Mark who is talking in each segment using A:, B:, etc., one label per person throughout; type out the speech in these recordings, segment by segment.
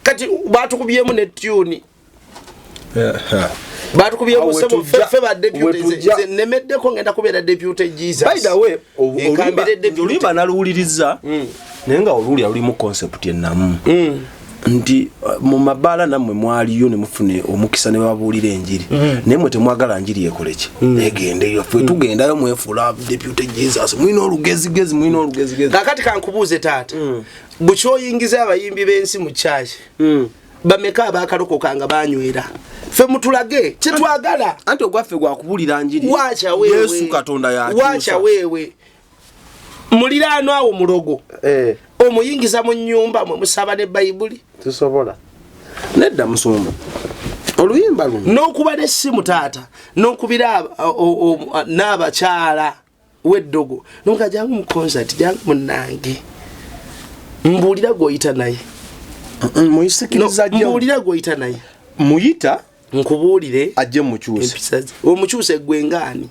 A: kati batukubyemu ne tune batukubyemu sebo fe ba deputy nemeddeko ngenda kubeera deputy Jesus.
B: By the way uliba naluwuliriza nenga olulya lulimu concept ennamu nti mu mabala namwe mwaliyo ne mufune omukisa ne babuulira enjiri nemwe temwagala njiri ekoleki egende yaffe tugendayo mwefula deputy Jesus mwino olugezigezi
A: kakati kankubuuze taata bukyoyingiza abayimbi b'ensi mu church bameka abakalokokanga banywera fe mutulage kitwagala
B: anti ogwaffe gwakubulira njiri
A: wacha wewe
B: Yesu Katonda yakyusa
A: wacha wewe muliraano awo mulogo omuyingiza mu nnyumba mwe musaba ne Bayibuli
B: tusobola nedda musumba oluyimba luno
A: n'okuba n'essimu taata n'okubira n'abakyala w'eddogo nonga jangu mu concert jangu munnange mbuulira goyita naye
B: muyisikiriza jja
A: mbuulira goyita naye
B: muyita
A: nkubuulire
B: ajje mukyuse
A: omukyuse gwe ngani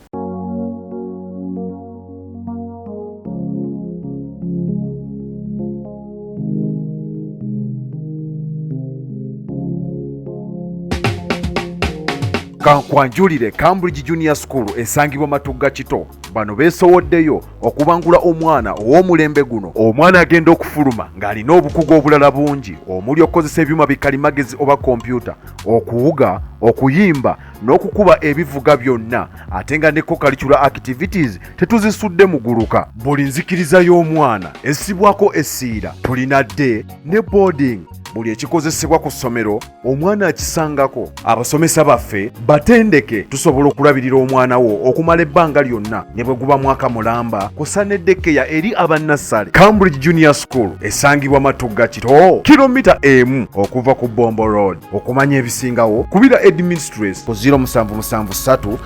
C: Kankwanjulire Cambridge Junior School esangibwa Matugga Kito bano beesowoddeyo okubangula omwana ow'omulembe guno omwana agenda okufuluma ng'alina obukugu obulala bungi omuli okukozesa ebyuma bikalimagezi oba kompyuta okuwuga okuyimba n'okukuba ebivuga byonna ate nga ne co-curricular activities tetuzisudde muguluka buli nzikiriza y'omwana essibwako essiira tulina dde ne boarding buli ekikozesebwa ku ssomero omwana akisangako abasomesa baffe batendeke tusobola okulabirira omwana wo okumala ebbanga lyonna ne bwe guba mwaka mulamba kusa n'eddekeya eri abannassale. Cambridge Junior School esangibwa Matugga Kito kilomita 1 okuva ku Bombo Road. Okumanya ebisingawo kubira administrator ku 0773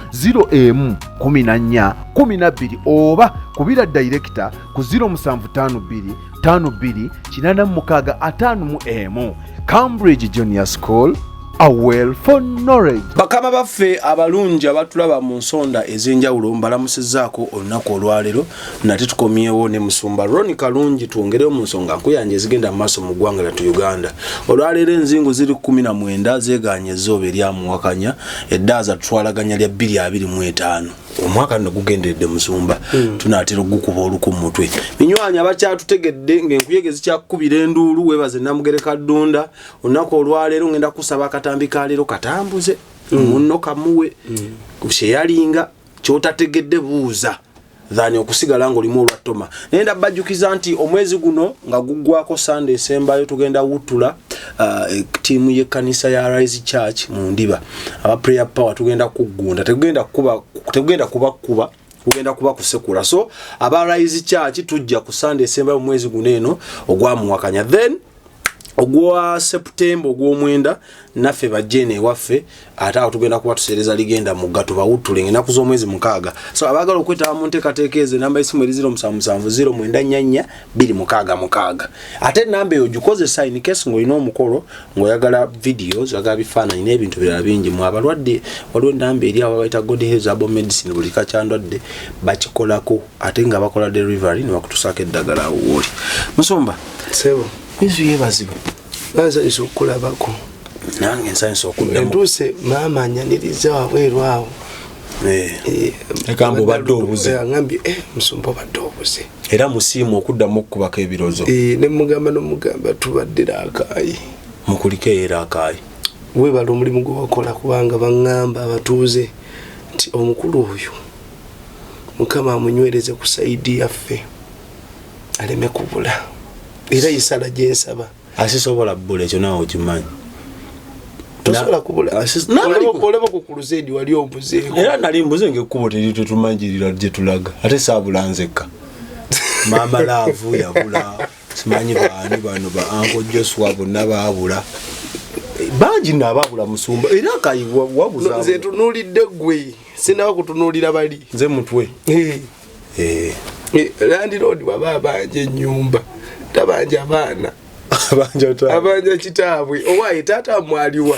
C: 01 14 12 oba kubira director ku 0752 52 86 Cambridge Junior School, a well for knowledge.
B: Bakama baffe abalungi abatulaba mu nsonda ez'enjawulo mbalamusizaako olunaku olwaleero nate tukomyewo ne musumba Ronnie Kalungi twongereyo mu nsonga nkuyanja ezigenda maaso mu ggwanga lyattu Uganda. Olwaleero enzingo ziri 19 zeeganye ezzooba eryamuwakanya eddaaza tutwalaganya lya 2025 omwaka nno gugenderedde musumba tunaatera okugukuba oluku mu mutwe minywanya bakyatutegedde ng'enkuyege zikyakukubira enduulu weebaze Namugereka Ddunda olunaku olwaleero ngenda kusaba akatambi ka leero katambuze munno kamuwe kusheyalinga kyotategedde buuza dhani okusigala ng'olimu olwattoma nenda bajjukiza nti omwezi guno nga guggwako Sunday esembayo tugenda wutula tiimu y'ekkanisa ya Rise Church mu Ndiba aba prayer power tugenda kuggunda tugenda kuba kusekula so aba Rise Church tujja ku Sunday esembayo mwezi guno eno ogwamuwakanya then ogwa September ogw'omwenda naffe bajene waffe ate awo tugenda kuba tuseereza ligenda mu gato bawutule ennaku z'omwezi 6 so abagala okwetaba mu nteekateeka namba y'essimu eri 0770 ate namba eyo gikozesa in case ng'olina omukolo ng'oyagala videos oyagala bifaananyi n'ebintu birala bingi mu abalwadde waliwo namba eri abo bayita God Heals Herbal Medicine buli kakyandwadde bakikolako ate nga bakola delivery ne bakutusaako eddagala awo woli musomba
A: sebo
B: Yesu yebazibu.
A: Baza isokulabako.
B: Nange nsanyiza okuddamu.
A: Nduse maama anyaniriza wabweru awo.
B: Ekambo badde obuze.
A: Ngambye musumba badde obuze.
B: Era musiimu okuddamu okubaka ebirozo.
A: Ne mugamba tubaddira akaayi.
B: Mukulike era akaayi.
A: Webala omulimu gwokola kubanga bangamba abatuuze nti omukulu oyo Mukama amunywereze ku saidi yaffe. Aleme kubula. Era isala jensaba
B: asisobola bule ekyo nawo okimanyi
A: tosobola kubula oleba ku crusade wali obuzeeko
B: era nali mbuze ngekubo tetumanjirira gye tulaga ate saabula nzekka mama laavu yabula simanyi baani bano ba Uncle Joshua bonna baabula bangi nababula musumba era kayiwa wabuza
A: nze tunulidde gwe sinawa kutunulira bali
B: nze mutwe
A: landlord baba banje nyumba tabanja abaana abanja kitaabwe owaye tata mwali wa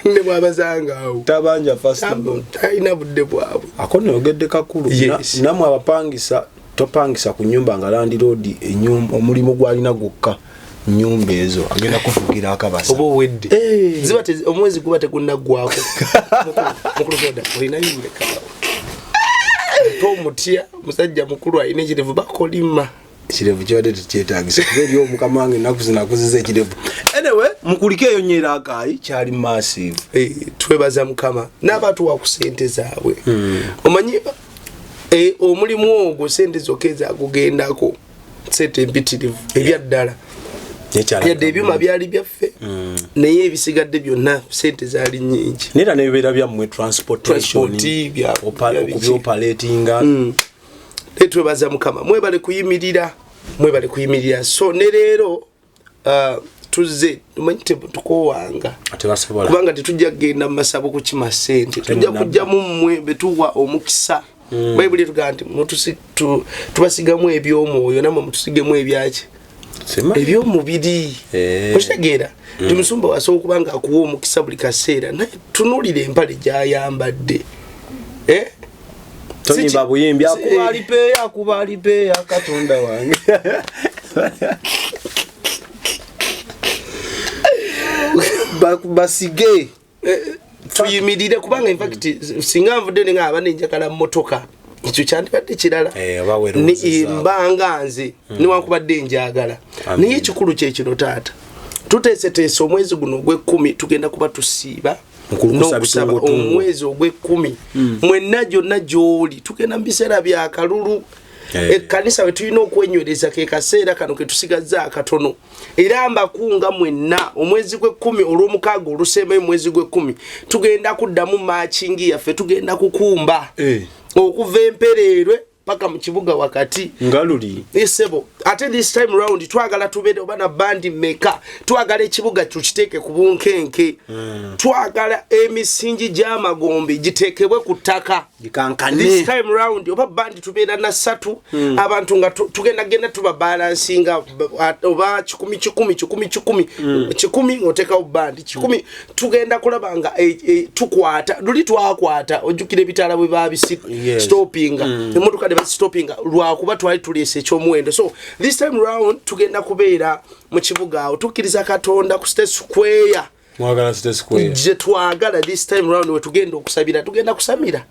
A: ne mwabazanga awo
B: tabanja first
A: taina budde bwabwe
B: akone ogedde kakulu namwe abapangisa topangisa ku nyumba nga landlord enyumba omulimu gwalina gukka nyumba ezo agenda kufugira akabasa
A: obo wedde ziba omwezi kuba tekunaggwako mukulu soda olina yuleka tomutia musajja mukulu ayina ekirevu bakolima
B: ekirevu kyabadde tekyetaagisa kuba eri omukama wange ennaku zinakuziza ekirevu anyway mukulike eyo nyera akayi kyali massive
A: twebaza mukama n'abantu wa ku sente zaabwe omanyi omulimu ogwo sente zokka ezagugendako sente empitirivu ebyaddala yadde ebyuma byali byaffe naye ebisigadde byonna sente zaali nnyingi
B: nera nebibeera byammwe transportation okubyopalatinga
A: twebaza mukama mwebale kuyimirira so ne leero tuzze tumanyi tukowanga kubanga tetujja kugenda mu masabo kukima sente tujja kujja mu mmwe betuwa omukisa bayibuli tugaa nti tubasigamu ebyomwoyo namwe mutusigemu ebyaki ebyomubiri okitegeera timusumba wasobola okubanga akuwa omukisa buli kaseera naye tunulira empale gyayambadde
B: tonyimba buyimbi akuba alipeya katonda wange basige
A: tuyimirire kubanga in fact singa nvudde nenga abane njakala mmotoka ekyo kyandibadde kirala mbanga nze niwankubadde njagala naye ekikulu kyekino taata tuteeseteese omwezi guno ogw'ekkumi tugenda kuba tusiiba n'okusaba omwezi ogw'ekkumi mwenna gyonna gy'oli tugenda mu biseera bya kalulu ekkanisa we tulina okwenywereza ke kaseera kano ke tusigazza akatono era mbakunga mwenna omwezi gw'ekkumi olw'omukaaga olusembayo omwezi gw'ekkumi tugenda kuddamu maakingi yaffe tugenda kukumba okuva empereerwe paka mu kibuga wakati
B: ngaluli
A: isebo ate this time round twagala tubede obana bandi meka twagala ekibuga tukiteeke ku bunkenke twagala emisingi gy'amagombe gitekebwe ku ttaka
B: gikankane
A: this time round oba bandi tubeera na 3 abantu nga tugenda genda tuba balansinga oba 10 oteka bandi 10 tugenda kulaba nga tukwata luli twakwata ojjukire bitala bwe babisi stoppinga emotoka stopping lwakuba twali tuliese ekyomuwendo so this time round tugenda kubeera mu kibuga awo tukkiriza katonda ku State Square
B: mwagala State Square
A: je twagala this time round we tugenda okusabira tugenda kusamira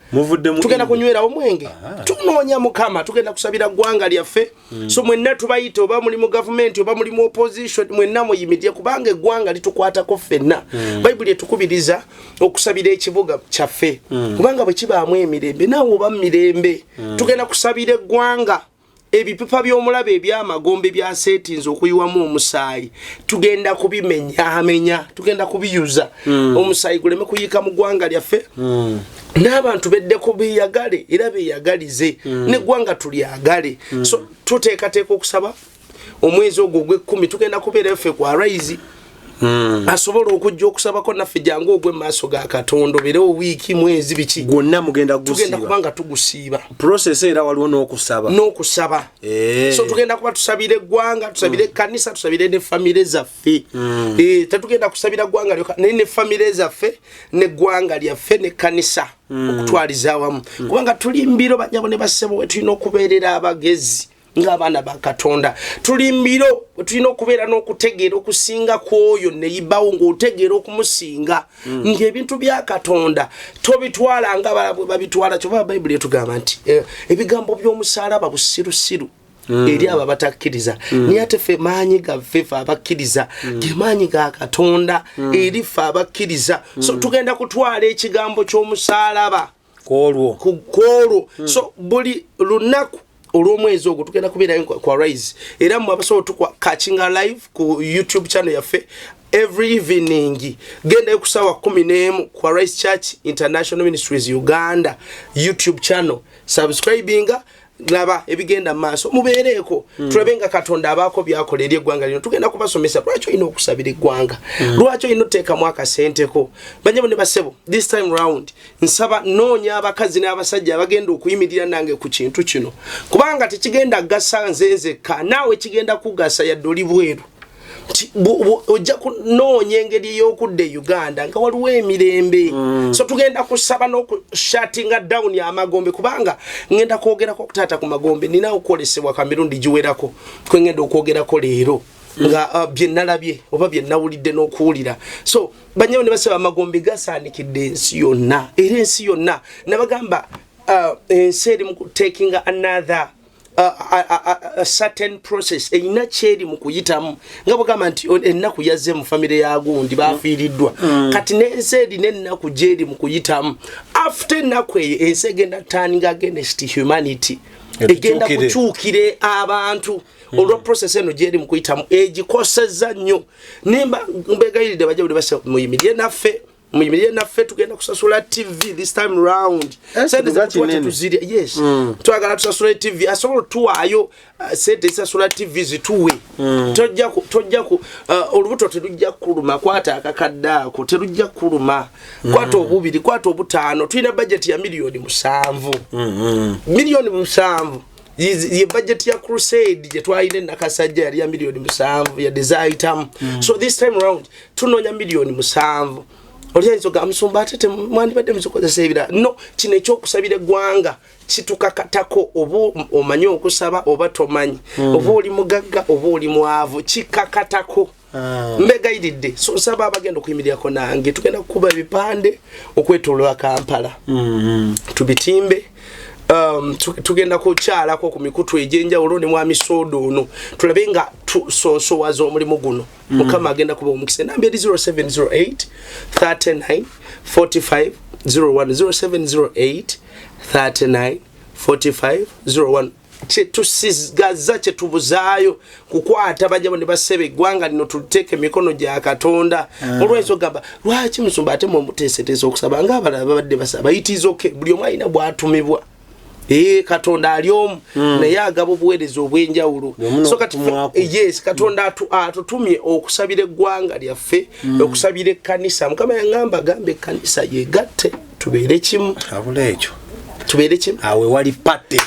A: tugenda kunywera omwenge tunoonya mukama tugenda kusabira gwanga lyaffe so mwenna tubayita oba muli mu government oba muli mu opposition mwenna muyimiddye kubanga gwanga litukwatako ffenna bayibuli etukubiriza okusabira ekibuga kyaffe kubanga bwe kibaamu emirembe naawe oba mirembe tugenda kusabira gwanga ebipipa by'omulabe ebyamagombe bya settings okuyiwamu omusaayi tugenda kubimenya tugenda kubiyuza omusaayi guleme kuyika mu gwanga lyaffe n'abantu bedde kubiyagale era beyagalize ne gwanga tulyagale so tuteekateeka okusaba omwezi ogwo ogw'ekkumi tugenda kubeera ffe kwa rise asobola okujja okusabako naffe jangu ogwe maaso ga Katonda bere wiiki mwezi biki
B: gwonna mugenda gusiba
A: tugenda kubanga tugusiiba
B: process era waliwo n'okusaba
A: so tugenda kuba tusabire eggwanga tusabire kanisa tusabire ne famire zaffe tetugenda kusabira gwanga lyoka naye ne famire zaffe ne gwanga lyaffe ne kanisa okutwaliza awamu kubanga tuli mbiro banyabo ne basebo we tulina okubeerera abagezi ng'abaana ba Katonda tuli mbiro tulina okubeera n'okutegeera okusinga kwoyo ne yibawo ng'otegeera okumusinga ng'ebintu bya Katonda tobitwala nga babitwala kyova Bayibuli etugamba nti ebigambo by'omusaalaba busirusiru eri abo abatakkiriza naye ate ffe maanyi gaffe ffe abakkiriza ge maanyi ga Katonda eri ffe abakkiriza so tugenda kutwala ekigambo ky'omusaalaba kwolwo so buli lunaku olw'omwezi ogwo tugenda kubeera kwa rise era mu abasobola tukwa catchinga live ku YouTube channel yaffe every evening genda okusawa 11 kwa Rise Church International Ministries Uganda YouTube channel subscribinga laba ebigenda maaso mubeereko tulabenga Katonda abako byakola eri eggwanga lino tugenda kubasomesa lwaki ino okusabira eggwanga lwaki ino teeka mwaka senteko banyabo ne basebo this time round nsaba noonya abakazi n'abasajja abagenda okuyimirira nange ku kintu kino kubanga tekigenda gasa nzenzeka naawe kigenda kugasa yadde oli bweru ojja kunoonya engeri y'okudda Uganda nga waliwo emirembe so tugenda kusaba n'okushatinga down ya amagombe kubanga ngenda kwogerako okutaata ku magombe nina okwolesebwa ka mirundi giwerako kwe ngenda okwogerako leero nga bye nalabye oba bye nawulidde n'okuwulira. So banyawo ne basaba amagombe gasaanikidde ensi yonna era ensi yonna nabagamba ensi eri mu taking another a certain process eyina kyeri mu kuyitamu nga bwagamba nti ennaku yazze mu famire ya gundi bafiiriddwa kati n'ensi eri n'ennaku gyeri mu kuyitamu after ennaku eyo ensi egenda turning against humanity egenda kukyukire abantu olwa process eno gyeri mu kuyitamu egikosezza nnyo nimba mbegayiride bajawuli basa muyimirire naffe tugenda kusasula TV this time round sente zatuwate tuzirya yes twagala tusasula TV asobola tuwaayo sente zisasula TV zituwe tojja ku olubuto terujja kuluma kwata akakaddaako terujja kuluma kwata obubiri kwata obutaano tulina budget ya milioni 7 milioni 7 ye budget ya crusade je twaine nakasajja yali ya milioni 7 ya desire item so this time round tunonya milioni 7 Oliyanzo gamusumba atete mwandi badde muzukozesa ebira no kino ekyokusabira eggwanga kitukakatako obo omanyi okusaba oba tomanyi oba oli mugagga oba oli mwavu kikakatako mbegayidde so nsaba abagenda okuyimirirako nange tugenda kukuba ebipande okwetolwa Kampala tubitimbe tugenda kukyalako ku mikutu egyenjawulo ne mwami sodo ono tulabe nga tusosowaza omulimu guno mukama agenda kuba omukise nambi 0708 39 45 01 0708 39 45 01 tusigaza kyetubuzaayo kukwata bajja ne basebe eggwanga lino tuliteeke emikono gya Katonda olw'ekyo gamba lwaki musumba ate mumuteeseteesa okusaba ng'abalala babadde basaba it is okay buli omu alina bw'atumibwa Katonda aliomu naye agaba obuweereza obwenjawulo so kati yes Katonda atutumye okusabira eggwanga lyaffe okusabira ekkanisa mukama yangamba gambe ekkanisa yegatte tubeere kimu
B: abula ekyo
A: tubeere kimu
B: awe wali pate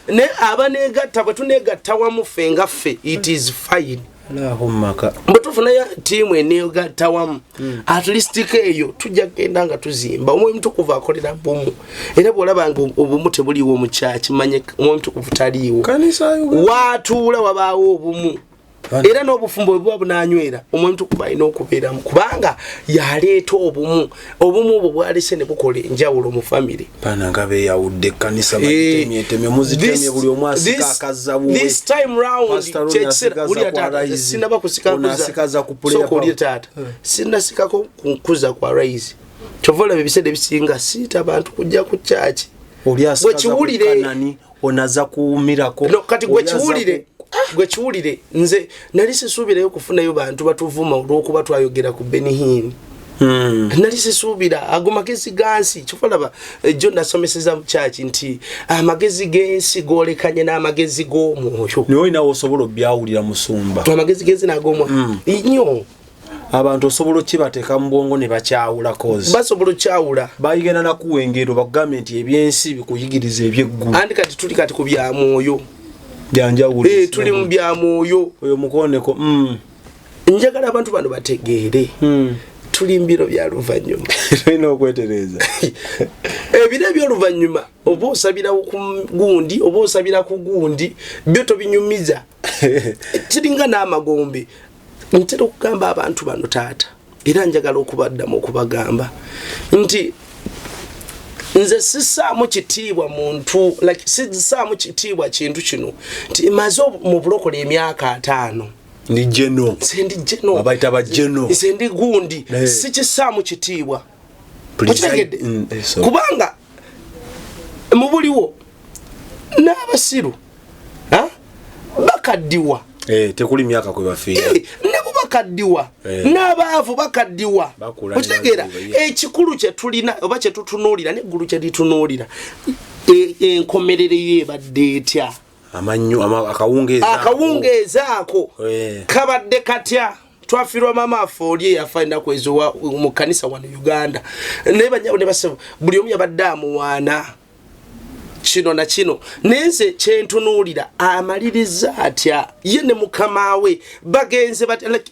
A: ne abanegatta bwe tunegatta wamu ffe nga ffe it is fine
B: Allahumma
A: mbutufuna ya timu enegatta wamu at least keyo tujja genda nga tuzimba omwe mtukuva akolera bumu era bwolabanga obumu tebuliwo mu church manye omwe mtukuvu taliwo
B: kanisa
A: watuula wabaawo obumu era n'obufumbo bwe bunanywera omwe mtukuva ina okubeera mu kubanga yaleeta obumu obwo bwalese ne bukola enjawulo mu family
B: bana ngabe yawudde kanisa batemye muzitemye buli omwasika akazabuwe
A: this time round chekisera uli atata sinaba kusikaza
B: kupulea
A: kwa uli atata sinasikako kunkuza kwa rais chovola bibisede bisinga sita abantu kujja ku church
B: oli asikaza kanani onaza kuumirako
A: no kati gwe kiwulire nze nali sisuubira okufunayo bantu batuvuma olw'okuba twayogera ku Benihin nali sisuubira ago magezi gansi kyofalaba John nasomeseza mu church nti amagezi gensi golekanye n'amagezi g'omwoyo
B: niwe inawo osobola obyawulira musumba
A: amagezi gensi n'ag'omwoyo nnyo
B: abantu osobola kibateeka mu bwongo ne bakyawula kozi
A: basobola kyawula
B: bayigana na kuwengero bagambe nti ebyensi bikuyigiriza ebyeggulu
A: andi kati tuli kati ku bya mwoyo
B: byanjawuliza
A: tuli mu bya mwoyo
B: oyo mukoneko
A: njagala abantu bano bategeere tuli mbiro bya luvannyuma
B: tulina okwetereza
A: ebiro eby'oluvannyuma oba osabira ku gundi oba osabira ku gundi byo tobinyumiza kiringa n'amagombe ntera okugamba abantu bano taata era njagala okubaddamu okubagamba nti nze sisaamu kitiibwa muntu like sisaamu kitiibwa kintu kino nti maze mu bulokole emyaka 5
B: ndi jeno
A: sendi jeno
B: abaita ba jeno
A: sendi gundi si kisaamu kitiibwa kubanga mu buliwo n'abasiru bakaddiwa
B: tekuli myaka kwe bafiira
A: nabo bakaddiwa n'abaavu bakaddiwa okitegeera ekikulu kye tulina oba kye tutunuulira n'eggulu kye litunuulira enkomerere y'ebadde etya akawungeeza ako kabadde katya twafirwa mama afoli yafaina kwezo mu kanisa wano Uganda ne banyawo ne basaba buli omu yabadde amuwaana kino na kino nenze kyentunuulira amaliriza atya ye ne mukama we bagenze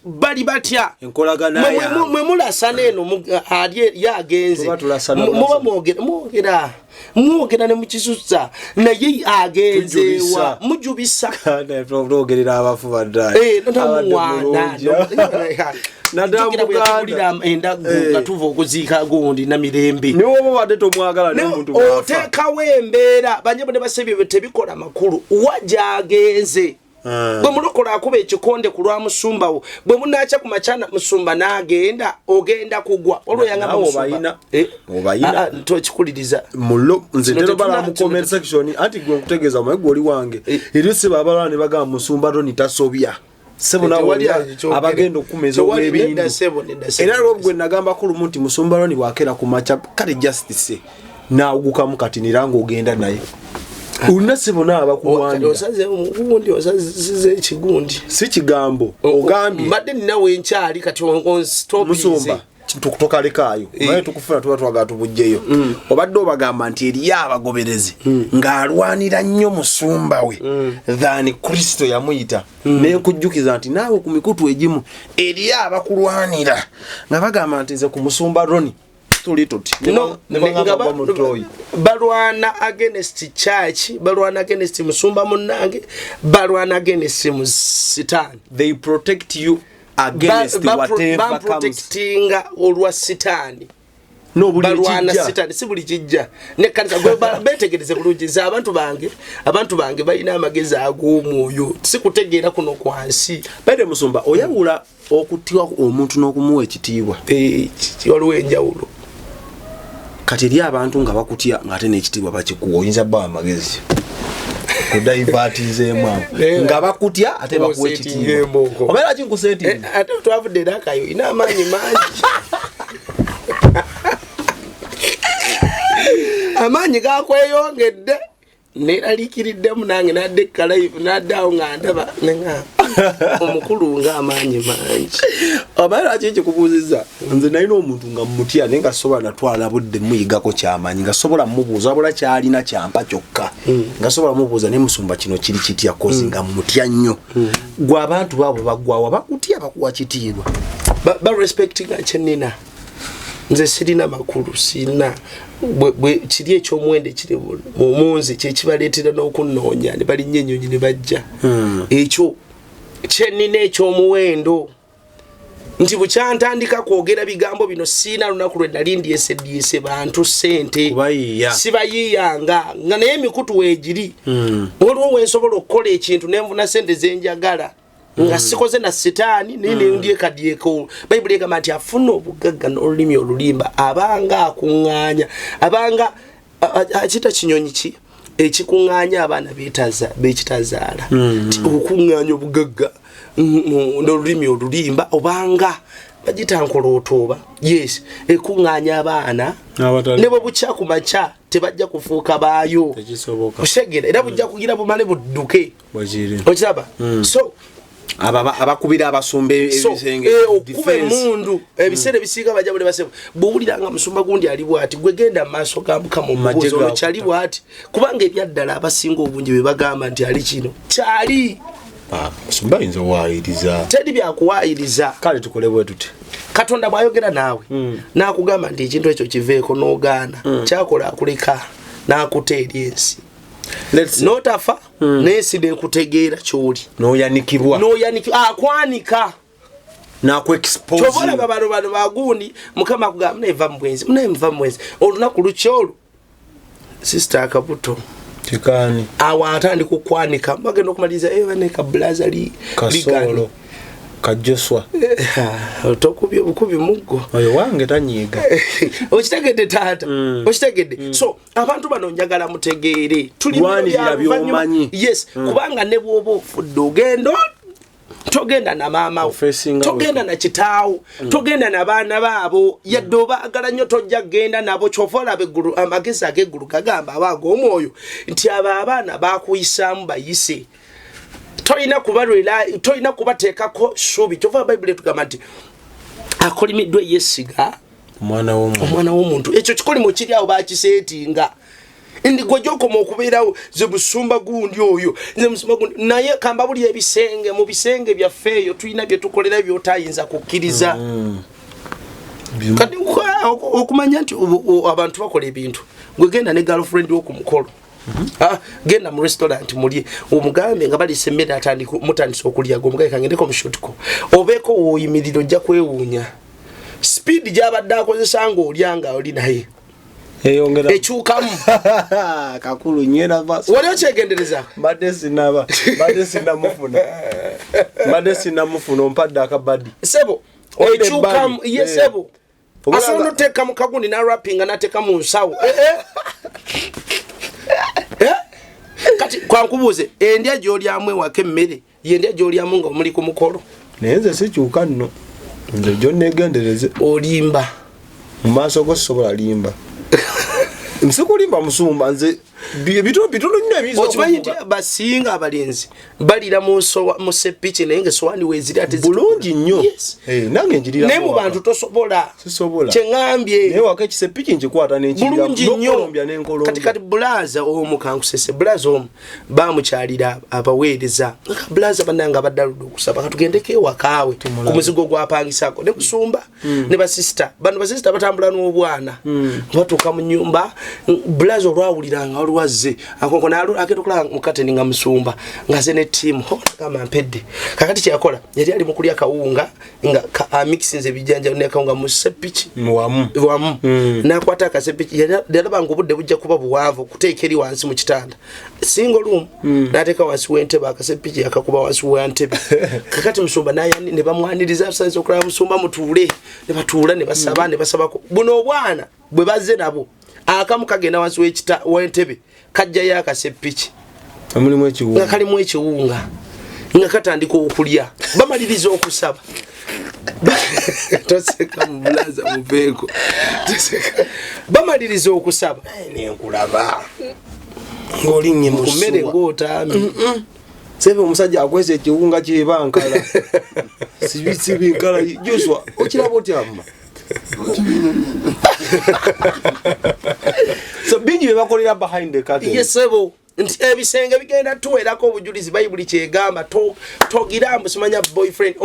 A: bali batya
B: enkolagana
A: mwe mulasana eno ali yagenze muba mwogera ne mukisusa naye agenzewa mujubisa
B: tulogerera abafu baddayi
A: nga tuva okuziika gundi na mirembe
B: niwo badde tomwagala n'omuntu mwafa
A: oteekawo embeera banyabo ne basebyo tebikola makulu wajagenze bwe mulokola akuba ekikonde ku lwa musumbawo bwe munaacha ku machana musumba n'agenda ogenda kugwa olwo yanga musumba
B: obayina
A: tokikuliriza
B: mullo nze tero bala mu comment section anti gwe nkutegeeza omwego oli wange eri se babalane bagamba musumba Ronnie tasobya sebo na wali abagenda okumeza obwebindu era lwo gwe nagamba ku lumunti musumba Ronnie wakera ku macha kale justice na uguka mukatinira ngo ogenda naye unasebo na abakuwanda
A: osaze umugundi osaze ekigundi
B: si kigambo ogambye
A: mbadde ninawe enkyali kati on stop
B: musumba tukutokalekayo naye tukufuna tuba twagatu bujjeyo obadde obagamba nti eri abagoberezi ng'alwanira nnyo musumba we than Kristo yamuyita naye kujjukiza nti naawe ku mikutu egimu eri abakulwanira nga bagamba nti nze ku musumba Ronnie tuli tuti
A: balwana against church balwana against musumba munange balwana against Satan.
B: They protect you against whatever
A: protecting olwa Satan.
B: No
A: balwana Satan si buli kijja ne kanisa gwe betegereze bulungi abantu bange balina amagezi ag'omwoyo sikutegeera kuno kwansi
B: bade musumba oyabula okutiwa omuntu n'okumuwa ekitiibwa
A: waliwo enjawulo
B: kati eri abantu nga bakutya ng'ate n'ekitiibwa bakikuwa oyinza bba amagezi kudaivatizemu nga bakutya ate bakuwa ekitiibwa obeera kinkusenti
A: ate twavudde nakayo ina amaanyi mangi amaanyi gakweyongedde neraliikiriddemu nange naddekka live naddaawo nga ndaba nenga omukulu nga amaanyi mangi
B: abaera kiki kubuuziza nze nalina omuntu nga mutya naye nga sobola natwala budde muyigako kyamaanyi nga sobola mubuuza wabula kyalina kyampa kyokka nga sobola mubuuza naye musumba kino kiri kitya kozi nga mutya nnyo gwe abantu baabo baggwawa bakutya bakuwa kitiibwa
A: respecting kyenina nze sirina makulu sirina bwe kiri ekyomuwende kiri mu munzi kyekibaleetera n'okunoonya ne balinnya ennyonyi ne bajja ekyo kyenina ekyomuwendo nti bukyantandika kwogera bigambo bino siina lunaku lwe nali ndyeseddyese bantu ssente sibayiiyanga nga naye emikutu weegiri waliwo wensobola okukola ekintu nenfuna ssente zenjagala nga sikoze na Sitaani nini ndiye kadyeko Bible egamba nti afuna obugagga n'olulimi olulimba abanga akuŋŋaanya abanga akita kinyonyi ki ekikuŋŋaanya abaana bekitazaala okuŋŋaanya obugagga n'olulimi olulimba obanga bagita nkolootoba yes ekuŋŋaanya abaana ne bwe bukya ku makya tebajja kufuuka baayo kushegera era bujja kugira bumale budduke okiraba so
B: abakubira abasumba ebisenge
A: okuba emundu ebiseera ebisiiga bajja buli basebo bw'owuliranga musumba gundi ali bw'ati gwe genda mu maaso ga Mukama omubuuza olwo kyali bw'ati kubanga ebyaddala abasinga obungi bye bagamba nti ali kino kyali
B: musumba ayinza owaayiriza
A: teri byakuwaayiriza
B: kale tukole bwe tuti
A: Katonda bw'ayogera naawe n'akugamba nti ekintu ekyo kiveeko n'ogaana kyakola akuleka n'akuta eri ensi notafa nesi nekutegeera kyoli
B: noyanikibwa
A: akwanika
B: nakuexpose
A: chobola bano bagundi Mukama akugamba neva mubwenzi olunaku lukyolo sister akabuto
B: tikani
A: awa atandika okwanika bagenda okumaliriza neka blazali
B: kasolo kajoswa
A: otokubye bukubi muggo
B: oyo wange tanyiga
A: okitegedde tata okitegedde so abantu bano njagala mutegeere tuli
B: byomanyi
A: yes kubanga ne bwoba ofudde ogenda togenda na maama togenda na kitaawo togenda na baana baabo yadde obaagala nnyo tojja genda nabo kyovola beggulu amagezi ag'eggulu gagamba abange omwoyo nti abo abaana bakuyisaamu bayise toyina kubalwera toyina kubateekako ssuubi kyova Bible etugamba nti akolimiddwa yesiga
B: omwana
A: w'omuntu ekyo kikolimo kiri awo bakiseetinga ndi gojoko mokuberawo ze busumba gundi oyo nze musumba gundi naye kamba buli ebisenge mu bisenge bya feyo tulina bye tukolera byotayinza kukkiriza kati okumanya nti abantu bakola ebintu gwe genda ne girlfriend wo ku mukolo genda mu restaurant mulye omugambe nga bali semmera atandika mutandisa okulya go mugaye kangendeko mu shotko obeko woyimiriro jja kwewuunya speed gyabadde akozesa nga olyanga oli naye
B: eyongera
A: ekyukamu
B: kakulu nyera basi
A: wali okyegendereza
B: badde sinamufuna ompadde akabadi
A: sebo ekyukamu ye sebo asobola oteeka mu kagundi na rapping anateeka mu nsawo kati kwankubuuze endya gy'olyamu ewaka emmere yendya gy'olyamu nga muli ku mukolo
B: naye nze sikyuka nno nze gyonneegendereze
A: olimba
B: mu maaso go sisobola limba nsikulimba musumba nze bitundu nnyo ebiyiza
A: okimanyi nti basinga abalenzi balira mu seppiki naye ngaesowani weeziri ate
B: bulungi nnyo nange njirira
A: naye mu bantu tosobola kyeŋambye
B: naye waka ekiseppiki nkikwata
A: bulungi nnyo kati bulaza omu kankusese bulaza omu bamukyalira abaweereza bulaza bannanga abaddaluda okusaba katugendeko ewakaawe ku muzigo gwapangisako ne musumba ne basisita bano basisita batambula n'obwana batuuka mu nnyumba bulaza olwawuliranga olwazze akoko agenda okulaba mukateni nga musumba ngaze ne ttiimu kama mpedde kakati kyeyakola yali ali mu kulya kawunga nga amixinze ebijjanja nekawunga mu seppiki wamu nakwata akaseppiki yalaba nga obudde bujja kuba buwanvu okuteeka eri wansi mu kitanda single room n'ateeka wansi w'entebe akaseppiki akakuba wansi w'entebe kakati musumba ne bamwaniriza tusanze okulaba musumba mutuule ne batuula ne basabako buno obwana bwe bazze nabo akamu kagenda wansi w'entebe kajjayo akaseppiki nga kalimu ekiwunga nga katandika okulya bamaliriza okusaba toseka mu bulaza muveeko bamaliriza okusaba
B: nenkulaba ng'olinnye mu
A: mmere ng'otaami
B: sebe omusajja akwesa ekiwunga kyebankala sibinkala Joshua okiraba otyamma so bingi bebakolera behind the curtain
A: yesebo nti ebisenge bigenda tuwerako obujulizi bayibuli kyegamba togira mbusimanya boyfriend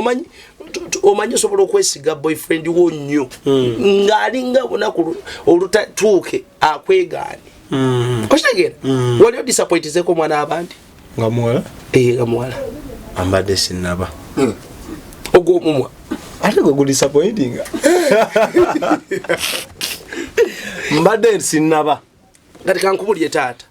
A: omanyi osobola okwesiga boyfriend wo nnyo ng'alinga bunaku olutatuuke akwegaane okitegeera wali odisappointizeko omwana abandi
B: nga muwala
A: nga muwala
B: ambadde sinaba
A: ogw'omumwa
B: ate gwe gudisappointinga mbadde sinaba
A: kati kankubulye taata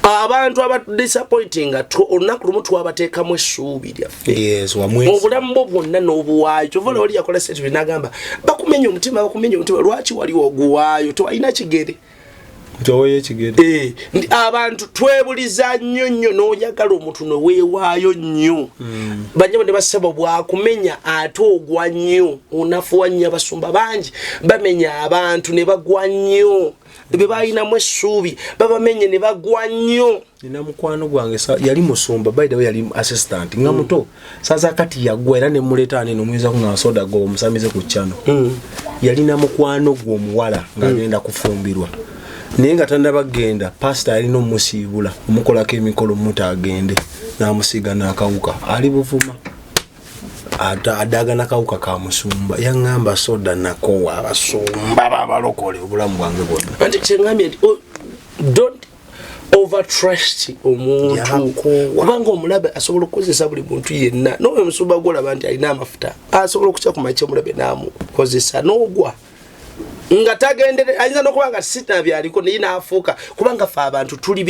A: abantu abadisappointinga olunaku lumu twabateekamu essuubi lyaffe obulamu bwo bwonna n'obuwaayo kyova oli yakola sente binagamba bakumenya omutima lwaki wali oguwaayo tewalina kigere abantu twebuliza nnyo n'oyagala omuntu noweewaayo nnyo banyabo ne basaba bwakumenya ate ogwa nnyo onafuwa nnyo abasumba bangi bamenya abantu ne bagwa nnyo be balinamu essuubi babamenye ne bagwa nnyo
B: nina mukwano gwange yali musumba by the way yali assistant nga muto sasa kati yagwa era ne muleeta ne nomweza ku soda go omusamize ku chano yalina mukwano gwo omuwala ng'agenda kufumbirwa naye nga tannabagenda pastor alina omusiibula omukolako emikolo muta agende n'amusiiga n'akawuka ali buvuma adagana kawuka ka musumba yaŋŋamba soda nakowa abasumba babalokole obulamu bwange bwonna
A: anti kyengambye nti don't overtrust omuntu kubanga omulabe asobola okukozesa buli muntu yenna n'oyo omusumba gwolaba nti alina amafuta asobola okukya ku makya omulabe n'amukozesa n'ogwa nga tagendere ayinza n'okuba nga sita byaliko naye n'afuuka kubanga ffe abantu tuli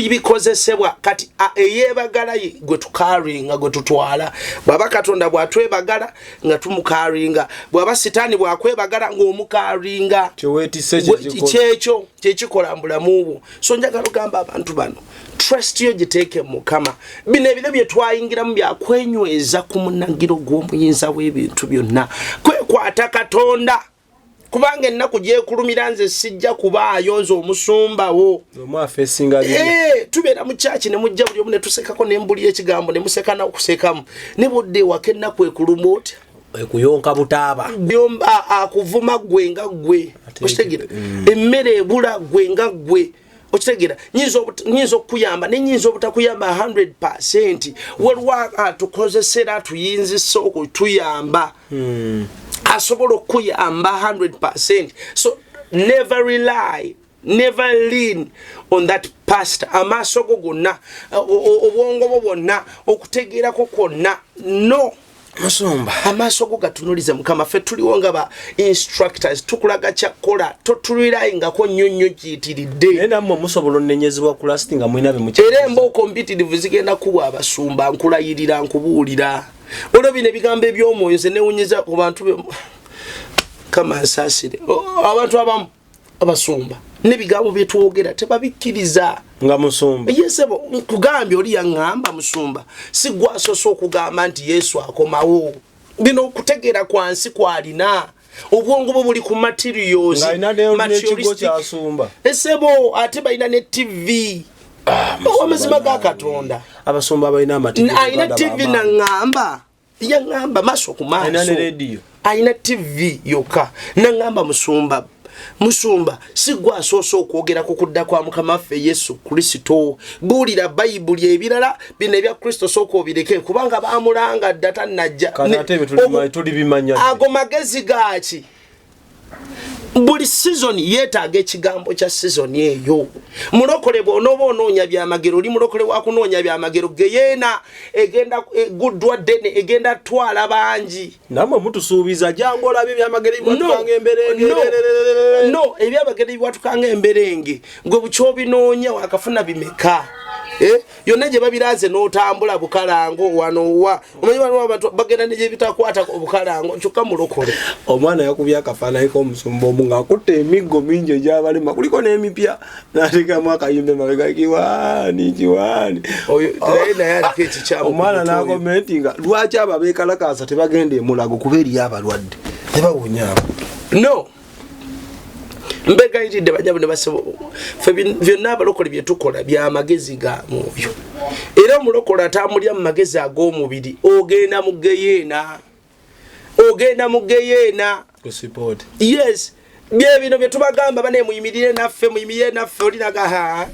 A: bikozesebwa kati eyeebagala gwe tukaringa gwe tutwala bwaba katonda bwatwebagala nga tumukaringa bwaba sitaani bwakwebagala ng'omukaringa kyekyo kyekikola mbulamu bwo so njagala ogamba abantu bano trust yo giteeke mukama bino ebiro bye twayingiramu byakwenyweza ku munagiro gw'omuyinza w'ebintu byonna kwekwata katonda kubanga ennaku gyekulumira nze sijja kubaayo nze omusumba wo tubeera mu kyaki ne mujja buli omu ne tusekako ne mbuli ekigambo ne museka n'okusekamu ne budde ewaka ennaku ekuluma otya
B: ekuyonka butaba
A: byomba akuvuma gwe nga gwe okitegera emmere ebula gwe nga gwe okitegera nyinza okuyamba ne nyinza obutakuyamba 100% waliwo tukozesera tuyinzisa okutuyamba asobola okuyamba 100%. So never lean on that past amaaso go gonna obwongo bwo bwonna okutegeerako kwonna no
B: musumba
A: amaaso go gatunuliza mukama ffe tuliwo nga ba instructors tukulaga kyakola totulirayingako nnyonnyo kiyitiridde
B: naye nammwe musobola onnenyezebwa ku lasti nga mwina
A: era embawo competitive zigenda kuwa abasumba nkulayirira nkubuulira olwo bino ebigambo eby'omwoyo nze newunyeza ku bantu kama nsaasire abantu abamu abasumba nebigambo byetwogera tebabikkiriza
B: nga musumba
A: yesebo kugambye oli yaŋŋamba musumba si gwasoose okugamba nti Yesu akomawo bino okutegeera kwansi kwalina obwongo bwo buli ku materials esebo ate balina ne TV amazima ga Katonda
B: abasumba balina amativi
A: ayina TV naŋŋamba yaŋŋamba maaso ku maaso ayina TV yokka naŋŋamba musumba sigwa asoose okwogera ku kudda kwa mukama waffe Yesu Kristo buulira Bayibuli ebirala bino ebya Kristo sooka obireke kubanga baamulanga dda tannajja ago magezi gaaki buli season yeetaaga ekigambo kya season eyo mulokole bw'onooba onoonya byamagero oli mulokole wa kunoonya byamagero geyeena egenda eguddwa ddene egenda twala bangi
B: namwe mutusuubiza jangu olabye byamagero ebyatukanga emberenge
A: no ebyamagero ebyatukanga emberenge gwe bukyobinoonya wakafuna bimeka yonna gye babiraze n'otambula bukalango wanowa omanyi bano abantu bagenda ne gye bitakwata obukalango kyokka mulokole
B: omwana yakubya akafaananyi k'omusumba omu ng'akutte emiggo mingi egyabalema kuliko n'emipya n'ateekamu akayimbe mabega kiwaani omwana n'akomenti nga lwaki abo abeekalakaasa tebagenda emulago kuba eriyo abalwadde tebawunya
A: no mbegayitidde banyabo ne basebo fe byonna abalokole bye tukola bya magezi ga mwoyo era omulokole atambulira mu magezi ag'omubiri ogenda mu geyeena
B: support
A: yes bye bino bye tubagamba bane muyimirire naffe olinaga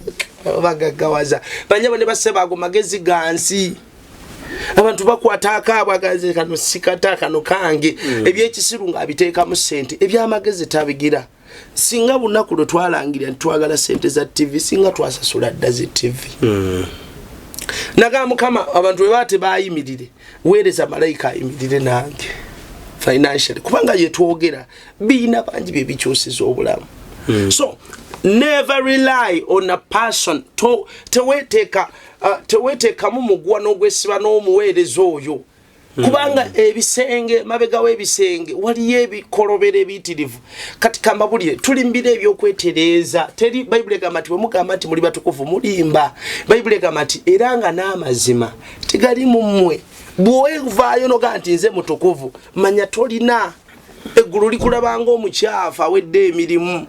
A: bagaggawaza banyabo ne basebo ago magezi gansi abantu bakwata akaabwa gaze kano sikata kano kange ebyekisiru ng'abiteeka mu ssente ebyamagezi tabigira singa bunaku lwe twalangira ntwagala ssente za TV singa twasasula dda zi TV naga mukama abantu bwe bate bayimirire weereza malayika ayimirire nange financially kubanga yetwogera biina bangi bye bikyusiza obulamu so never rely on a person teweteekamu mugwa n'ogwesiba n'omuweereza oyo kubanga ebisenge mabega w'ebisenge waliyo ebikolobera ebiyitirivu kati kambabulire tulimbira ebyokwetereeza teri Bayibuli egamba nti bwe mugamba nti muli batukuvu mulimba Bayibuli egamba nti era nga n'amazima tegali mu mmwe bw'ovaayo noga nti nze mutukuvu manya tolina eggulu likulabanga omukyafu awedde emirimu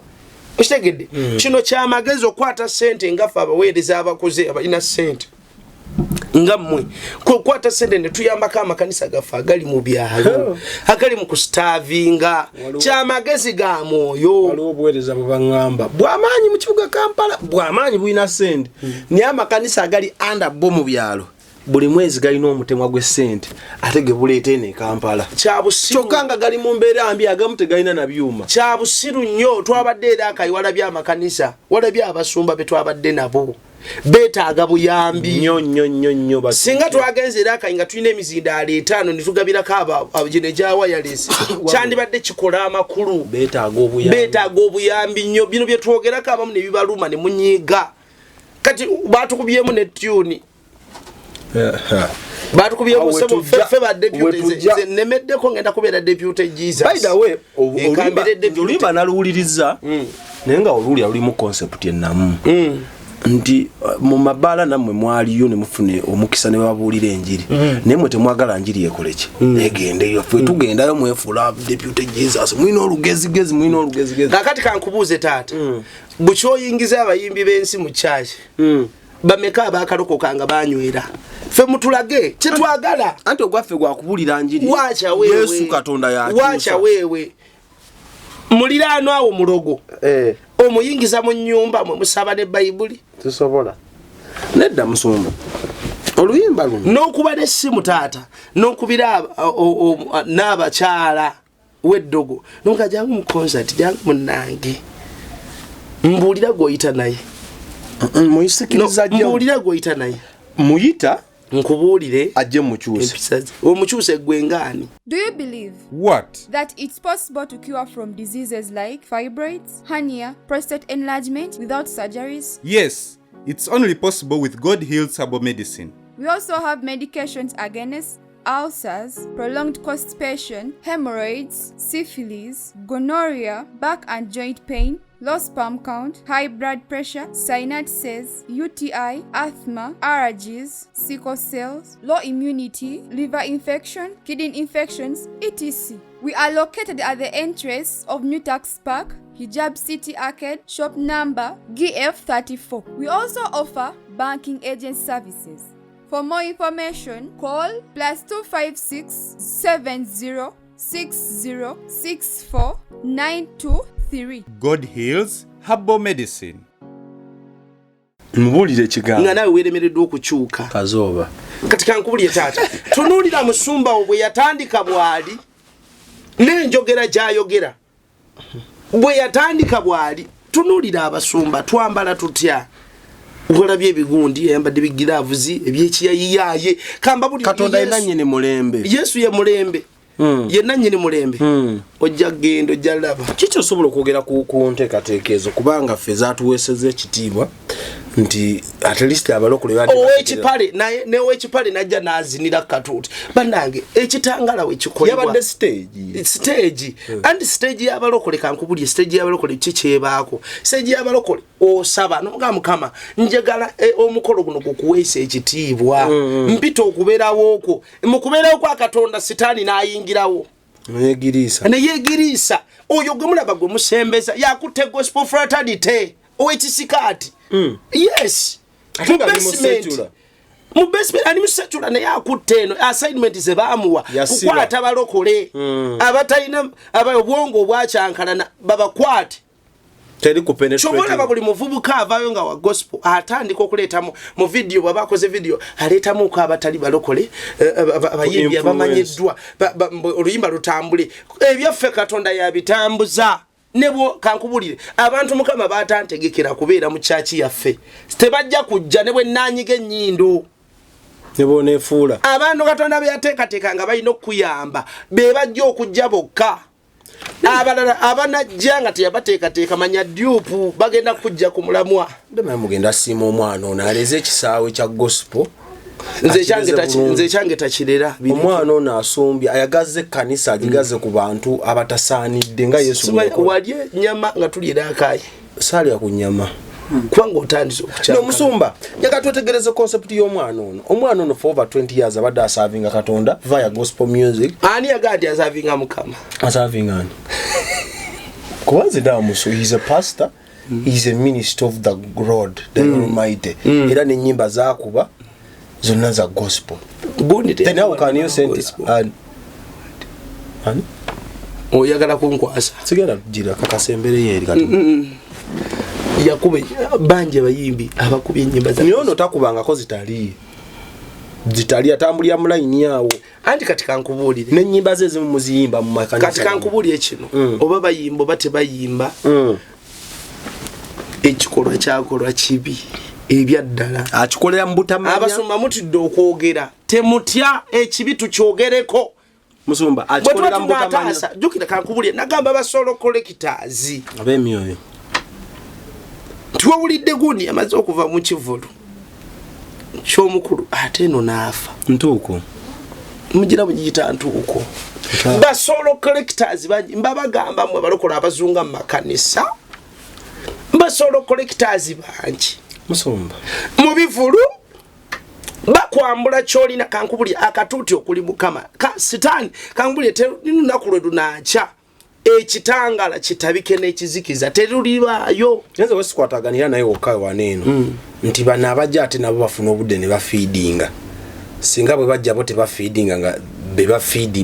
A: okitegedde kino kyamagezi okwata ssente ngaffe abaweereza abakoze abalina ssente nga mmwe kukwata ssente ne tuyambako amakanisa gaffe agali mu byalo agali mu kustavinga kyamagezi ga mwoyo
B: waliwo obuweereza bwe baŋŋamba bw'amaanyi mu kibuga Kampala bw'amaanyi bulina ssente naye amakanisa agali anda bo mu byalo buli mwezi galina omutemwa gw'essente ate ge buleeta eno e Kampala kyokka nga gali mu mbeera mbi agamu tegalina na byuma
A: kya busiru nnyo twabadde era akayi walabye amakanisa walabye abasumba be twabadde nabo beetaaga buyambi
B: nnyo
A: singa twagenze era akayi nga tulina emizindaalo 5 ne tugabirako abagino egya wireless kyandibadde kikola amakulu beetaaga obuyambi nnyo bino bye twogerako abamu ne bibaluma ne munyiiga kati baatukubyemu ne tuni baatukubyemu sebo ffe ba deputies nemeddeko ngenda kubeera deputy Jesus
B: by the way olimba naluwuliriza naye nga oluwulira lulimu concept ennamu nti mu mabaala nammwe mwaliyo ne mufune omukisa ne babuulira enjiri naye mwe temwagala njiri ekoleki egende ffe tugendayo mwefuula deputy Jesus mulina olugezigezi
A: kakati kankubuuze taata bukyoyingiza abayimbi b'ensi mu kyaki bameka abakalokoka nga banywera fe mutulage kyetwagala
B: anti ogwaffe gwakubulira njiri
A: wacha wewe
B: Yesu Katonda yakyusa
A: wacha wewe muliraano awo mulogo omuyingiza mu nnyumba mwe musaba ne Bayibuli
B: tusobola nedda Musumba oluyimba luno
A: n'okuba n'essimu taata n'okubira n'abakyala w'eddogo nonga jangu mu concert jangu munnange mbuulira gw'oyita naye
B: muyisikiriza jjo
A: mbuulira gw'oyita naye
B: muyita
A: nkubuulire
B: ajje mukyuse
A: omukyuse gwe ngaani.
D: Do you believe
C: What?
D: that it's possible to cure from diseases like fibroids, hernia, prostate enlargement without surgeries?
E: Yes, it's only possible with God Heals Herbal Medicine.
D: We also have medications against ulcers, prolonged constipation, hemorrhoids, syphilis, gonorrhea, back and joint pain, low sperm count, high blood pressure, sinuses, UTI, asthma, allergies, sickle cells, low immunity, liver infection, kidney infections, etc. We are located at the entrance of New Tax Park, Hijab City Arcade, shop number GF34. We also offer banking agent services. For more information, call +256 70 60 64 923.
E: God Heals Herbal Medicine.
B: mubulire kigambo
A: nga nawe weeremereddwa okukyuka
B: kazooba
A: kati kankubulye taata tunuulira musumba bwe yatandika bwali n'enjogera gy'ayogera bwe yatandika bwali tunuulira abasumba twambala tutya olabye ebigundi ayambadde bigiraavuzi ebyekiyayiyaaye kamba buli
B: Katonda yenna nnyini mulembe
A: Yesu ye mulembe yenna nnyini mulembe ojja genda ojja laba
B: kiki osobola okwogera ku nteekateeka ezo kubanga ffe zaatuweeseza ekitiibwa nti at least abalokole
A: ow'ekipale naye n'ow'ekipale najja n'azinira katuuti bannange ekitangala we kikolebwa
B: yabadde stage
A: andi stage y'abalokole kankubulye stage y'abalokole kikyebaako stage y'abalokole osaba n'oga Mukama njagala omukolo guno gukuweesa ekitiibwa mpita okubeerawo okwo mu kubeerawo kwa Katonda sitaani n'ayingirawo neyeegiriisa oyo gwe mulaba gwe musembeza yakutte gospel fraternity ow'ekisikaati yes mu basement ani musetula naye akutte eno assignment ze baamuwa kukwata balokole abatalina obwongo obwakyankalana babakwate
B: teri kupenetrate
A: chobola buli muvubuka avayo nga wa gospel atandika okuleeta mu video babakoze video aleetamu ko abatali balokole abayimbi abamanyiddwa oluyimba lutambule ebyaffe Katonda yabitambuza nebo kankubulire abantu Mukama batantegekera kubeera mu chaachi yaffe tebajja kujja nebwe nanyiga ennyindo
B: nebo nefuula
A: abantu Katonda beyateekateeka nga balina okuyamba be bajja okujja bokka abalala abanajja nga teyabateekateeka manya dupu bagenda kujja ku mulamwa
B: ndema mugenda siima omwana ono aleze ekisaawe kya gospel
A: nze kyange takirera
B: omwana ono asumbye ayagaze ekkanisa agigaze ku bantu abatasaanidde nga Yesu
A: walye nyama nga tulyera akaye
B: saalya ku nyama
A: kubanga otandise okukyaka
B: Musumba yaga twetegereze concept y'omwana ono omwana ono for over 20 years abadde asavinga Katonda via gospel music
A: ani yagandi asavinga Mukama
B: asavinga ani kubanze damuso he's a pastor he's a minister of the God the Almighty era n'ennyimba zaakuba zonna za gospel then how can you send it ani
A: oyagala kunkwasa
B: sigenda kugira kakasembere yeri kati
A: yakube banje bayimbi abakubye ennyimba za
B: nyono takubangako zitali atambulira mu line yawo
A: anti kati kankubulire
B: n'ennyimba ze ezimu muziyimba mu makanisa
A: kati kankubulire kino oba bayimba oba tebayimba ekikolwa kyakolwa kibi ebyaddala
B: akikolera mu butamanya
A: abasumba mutidde okwogera temutya ekibi tukyogereko
B: Musumba akikolera mu butamanya
A: jukira kankubulire nagamba basolo collectors
B: ab'emyoyo
A: tuwulidde gundi amaze okuva mu kivulu ky'omukulu ate eno naafa
B: ntuuko
A: mugira mugiyita ntuuko basolo collectors mbabagamba mwe balokola abazunga mu makanisa basolo collectors bangi
B: Musumba
A: mu bivulu bakwambula kyolina kankubuli akatuuti okuli Mukama sitaani kankubuli terunaku lwe lunakya ekitangala kitabike n'ekizikiza terulibaayo
B: nze wesikwataganira naye wokka waneeno nti bano abajja ate nabo bafuna obudde ne bafiidinga singa bwe bajja bo tebafeedinga nga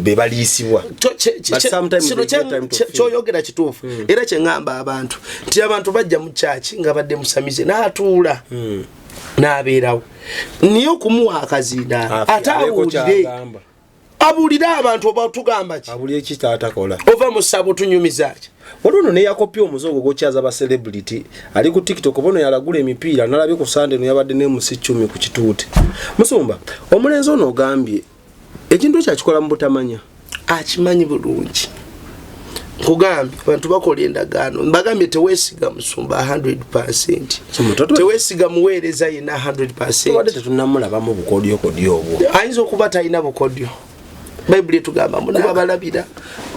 B: bebaliisibwa
A: kyoyogera kituufu era kyeŋŋamba abantu nti abantu bajja mu kyaki nga badde musamize n'atuula n'abeerawo niye okumuwa akazinda ate abuulire abantu oba tugamba ki
B: abulire kitatakola
A: ova mu ssabo tunyumiza ki
B: waliwo ne yakopya omuzogo gokyaza ba celebrity ali ku TikTok bono yalagula emipiira nalabye ku Sunday no yabadde ne musi 10 ku kituute Musumba omulenzi ono ogambye ekintu kyakikola mu butamanya
A: akimanyi bulungi nkugambye abantu bakola endagaano mbagambye teweesiga Musumba 100% teweesiga muweereza yena 100%
B: wadde tetunamulabamu bukodyo obwo
A: ayinza okuba talina bukodyo Bible tugamba muna abalabira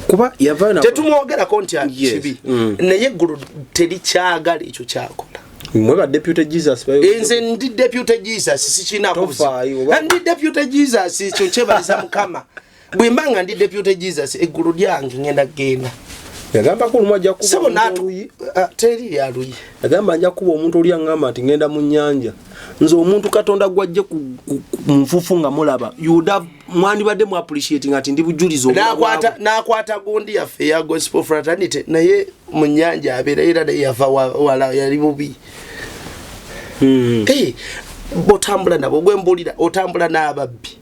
B: kuba yavana
A: tetumwogerako nti kibi naye eggulu terikyagala ekyo kyakola
B: mwe ba deputy Jesus
A: nze ndi deputy Jesus sikinako ndi deputy Jesus ekyo kyebaliza mukama bwe mbanga ndi deputy Jesus eggulu lyange ngenda genda
B: yagamba ko lumajja kuba
A: sabo natu teri yaluyi
B: yagamba anja kuba omuntu oli angamba ati ngenda mu nyanja nze omuntu Katonda gwajje ku nfufu nga mulaba yuda mwandi badde mu appreciating ati ndi bujulizo
A: nakwata gundi yaffe ya gospel fraternity naye mu nyanja abeera era naye yava wala yali bubi botambula nabo gwembulira otambula n'ababbi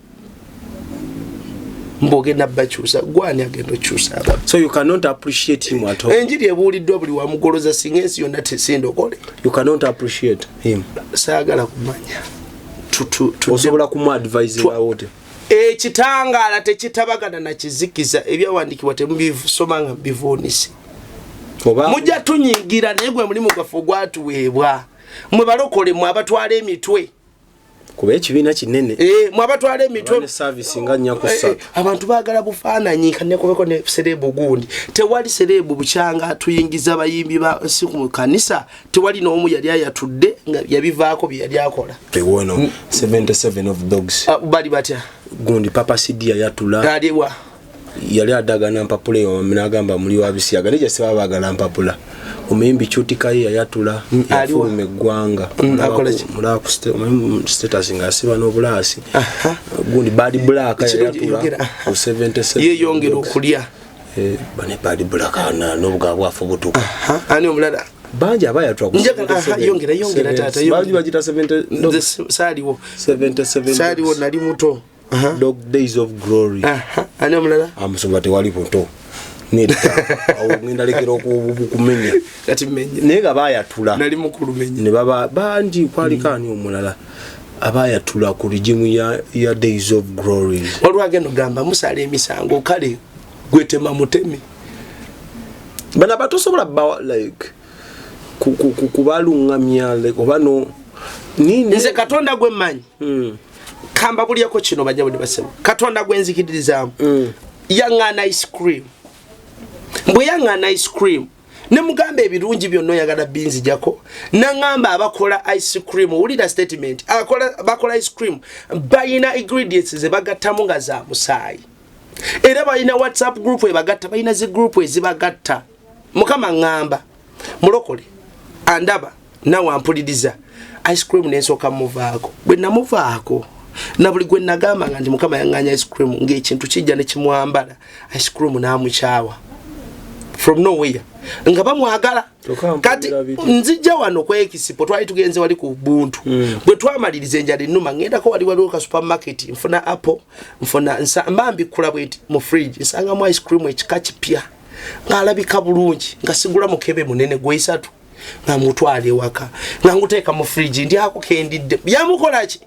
A: mboge nabachusa gwani agendo chusa aba
B: so you cannot appreciate him at all
A: enjiri ebuliddwa buli wa mugoloza singensi yonna tesindo kole
B: you cannot appreciate him
A: saagala kumanya
B: osobola kumu advise wote
A: kitangala tekitabagana na kizikiza ebyawandikibwa temubisomanga bivunisi mujja tunyigira naye gwe mulimu gwafu gwatuweebwa mwe balokole mwe abatwala emitwe
B: kuba ekibiina kinene
A: mwe abatwala emitwe
B: service nga nya kusa
A: abantu baagala bufaananyi kanekobeko ne serebu gundi tewali serebu bukyanga tuyingiza abayimbi ba siku mu kanisa tewali n'omu yali ayatudde nga yabivaako bye yali akola
B: tewono 77 of dogs
A: bali batya
B: gundi Papa Sidia yatula
A: aliwa
B: yali adagana mpapula ominagamba muli wabisiyaga neje se babagala mpapula omuyimbi Kyutika ye yatula aliwa eggwanga mula ku status nga siba n'obulasi gundi Bad Black yatula ku 77
A: ye yongera okulya
B: bane Bad Black ana n'obuga bwafu butuka
A: ani omulala
B: banji abayatwa
A: yongera tata
B: banji bajita 70
A: saliwo nali muto
B: Dog Days of Glory
A: ani omulala
B: Musumba tewali poto nita awo ngenda lekero kumenya
A: kati menye
B: nega bayatula
A: nali mukulu menye
B: ne baba banji kwali kani omulala abayatula ku rigimu ya Days of Glory
A: olwagendo gamba musale emisango kale gwetema mutemi
B: bana batosobola like kubalungamya like obano nini
A: nze Katonda gwe manyi kamba buli yako kino bajja basema Katonda gwenzikidirizamu yangana ice cream mbwe yangana ice cream ne mugamba ebirungi byonna yagala binzi jako nangamba abakola ice cream ulida statement bakola ice cream bayina ingredients ze bagattamu nga za musaayi era bayina WhatsApp group ebagatta bayina zi group ezibagatta mukama ngamba mulokole andaba nawe ampuliriza ice cream nensoka muvaako bwe namuvaako na buli gwe nagamba nga ndi mukama yanganya ice cream ng'ekintu kijja ne kimwambala ice cream namukyawa from nowhere nga bamwagala kati nzijja wano kwekisipo twali tugenze wali ku buntu bwe twamaliriza enjala ennuma ngendako waliwo ka supermarket nfuna apple nfuna mbambi kula bweti mu fridge nsanga mu ice cream ekika kipya ng'alabika bulungi nga sigula mukebe munene gwesatu nga mutwale waka nga nguteeka mu fridge ndi ako kendidde yamukolaki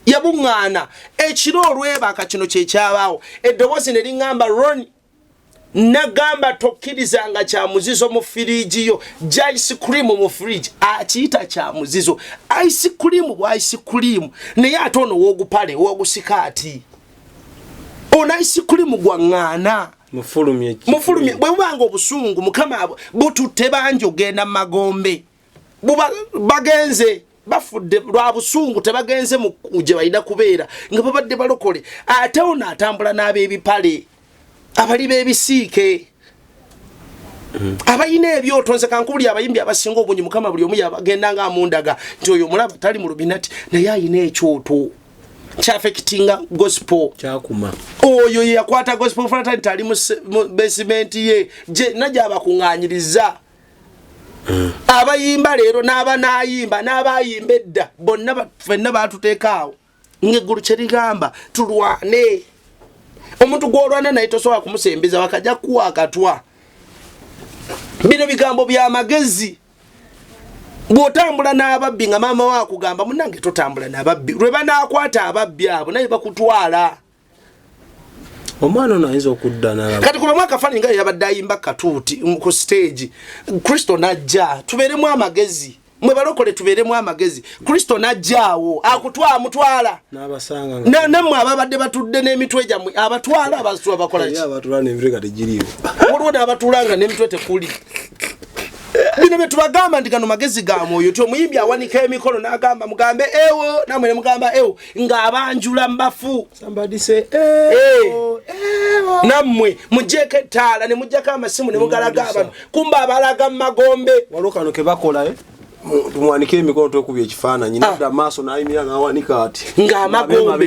A: yabuŋŋaana ekiro olwebaka kino kyekyabaawo eddoboozi ne liŋŋamba Ron nagamba tokkirizanga kya muzizo mu firiigi yo gya ice cream mu fridge akiyita kya muzizo ice cream bwa ice cream naye ate ono woogupale woogusikaati ono ice cream gwaŋŋaana
B: mufulumye
A: bwe bubanga obusungu mukama bututte bangi ogenda mu magombe bagenze bafudde lwa busungu tebagenze mu gye balina kubeera nga babadde balokole ate ono atambula n'ab'ebipale abali b'ebisiike abayina ebyoto nze kankubuli abayimbi abasinga obungi mukama buli omu yabagenda nga amundaga nti oyo mulaba tali mu lubinati naye ayina ekyoto kyafekitinga gospel
B: kyakuma
A: oyo yakwata gospel fraternity ali mu basement ye je najja abakuŋŋanyiriza abayimba leero n'abanayimba n'abayimba edda bonna ffenna batuteekaawo ng'eggulu kye ligamba tulwane omuntu gw'olwana naye tosobola kumusembeza wakajja kuwa akatwa bino bigambo bya magezi bw'otambula n'ababbi nga maama wo akugamba munnange totambula n'ababbi lwe banaakwata ababbi abo naye bakutwala
B: omwana ono ayinza okudda n'alaba
A: kati kubamu akafaananyi nga yabadde ayimba katuuti ku stage kristo najja tubeeremu amagezi mwe balokole tubeeremu amagezi kristo najjaawo akutwala mutwala
B: n'abasanga
A: nammwe ababadde batudde n'emitwe gyammwe abatwala abasitula bakola ki
B: abatula n'emitwe kati giriiwo
A: waliwo n'abatulanga n'emitwe tekuli bino bye tubagamba nti gano magezi ga mwoyo ti omuyimbi awanika emikono n'agamba mugambe ewo namwe ne mugamba ewo ng'abanjula mbafu nammwe mugjeeko ettaala ne muggyako amasimu ne mugalaga abantu kumba abalaga mu magombe
B: waliwo kano ke bakola tumwanike emikono twekubya ekifaananyi nadda maaso n'ayimira ng'awanika ati
A: ng'amagombe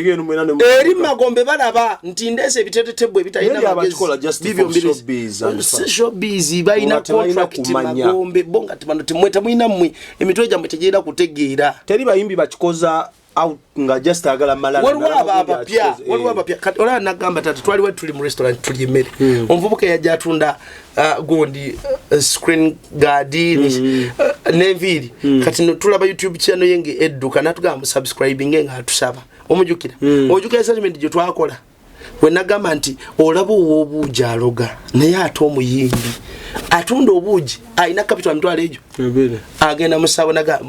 A: eri magombe balaba nti ndeese ebitetetebwe ebitalina magezi balina contract magombe bonga tibano timwe temwina mmwe emitwe gyammwe tegeera kutegeera
B: teri bayimbi bakikoza nga just agala malala
A: waliwo abapya kati olaba nagamba tata twaliwo tuli mu restaurant tuli emmere omuvubuka yajja atunda gondi screen guard n'enviiri kati tulaba YouTube channel yenge edduka natugamba subscribing nga atusaba omujukira ojukira settlement gye twakola we nagamba nti olaba obuugi aloga naye ate omuyimbi atunda obuugi ayina capital mitwalo egyo agenda musawo naga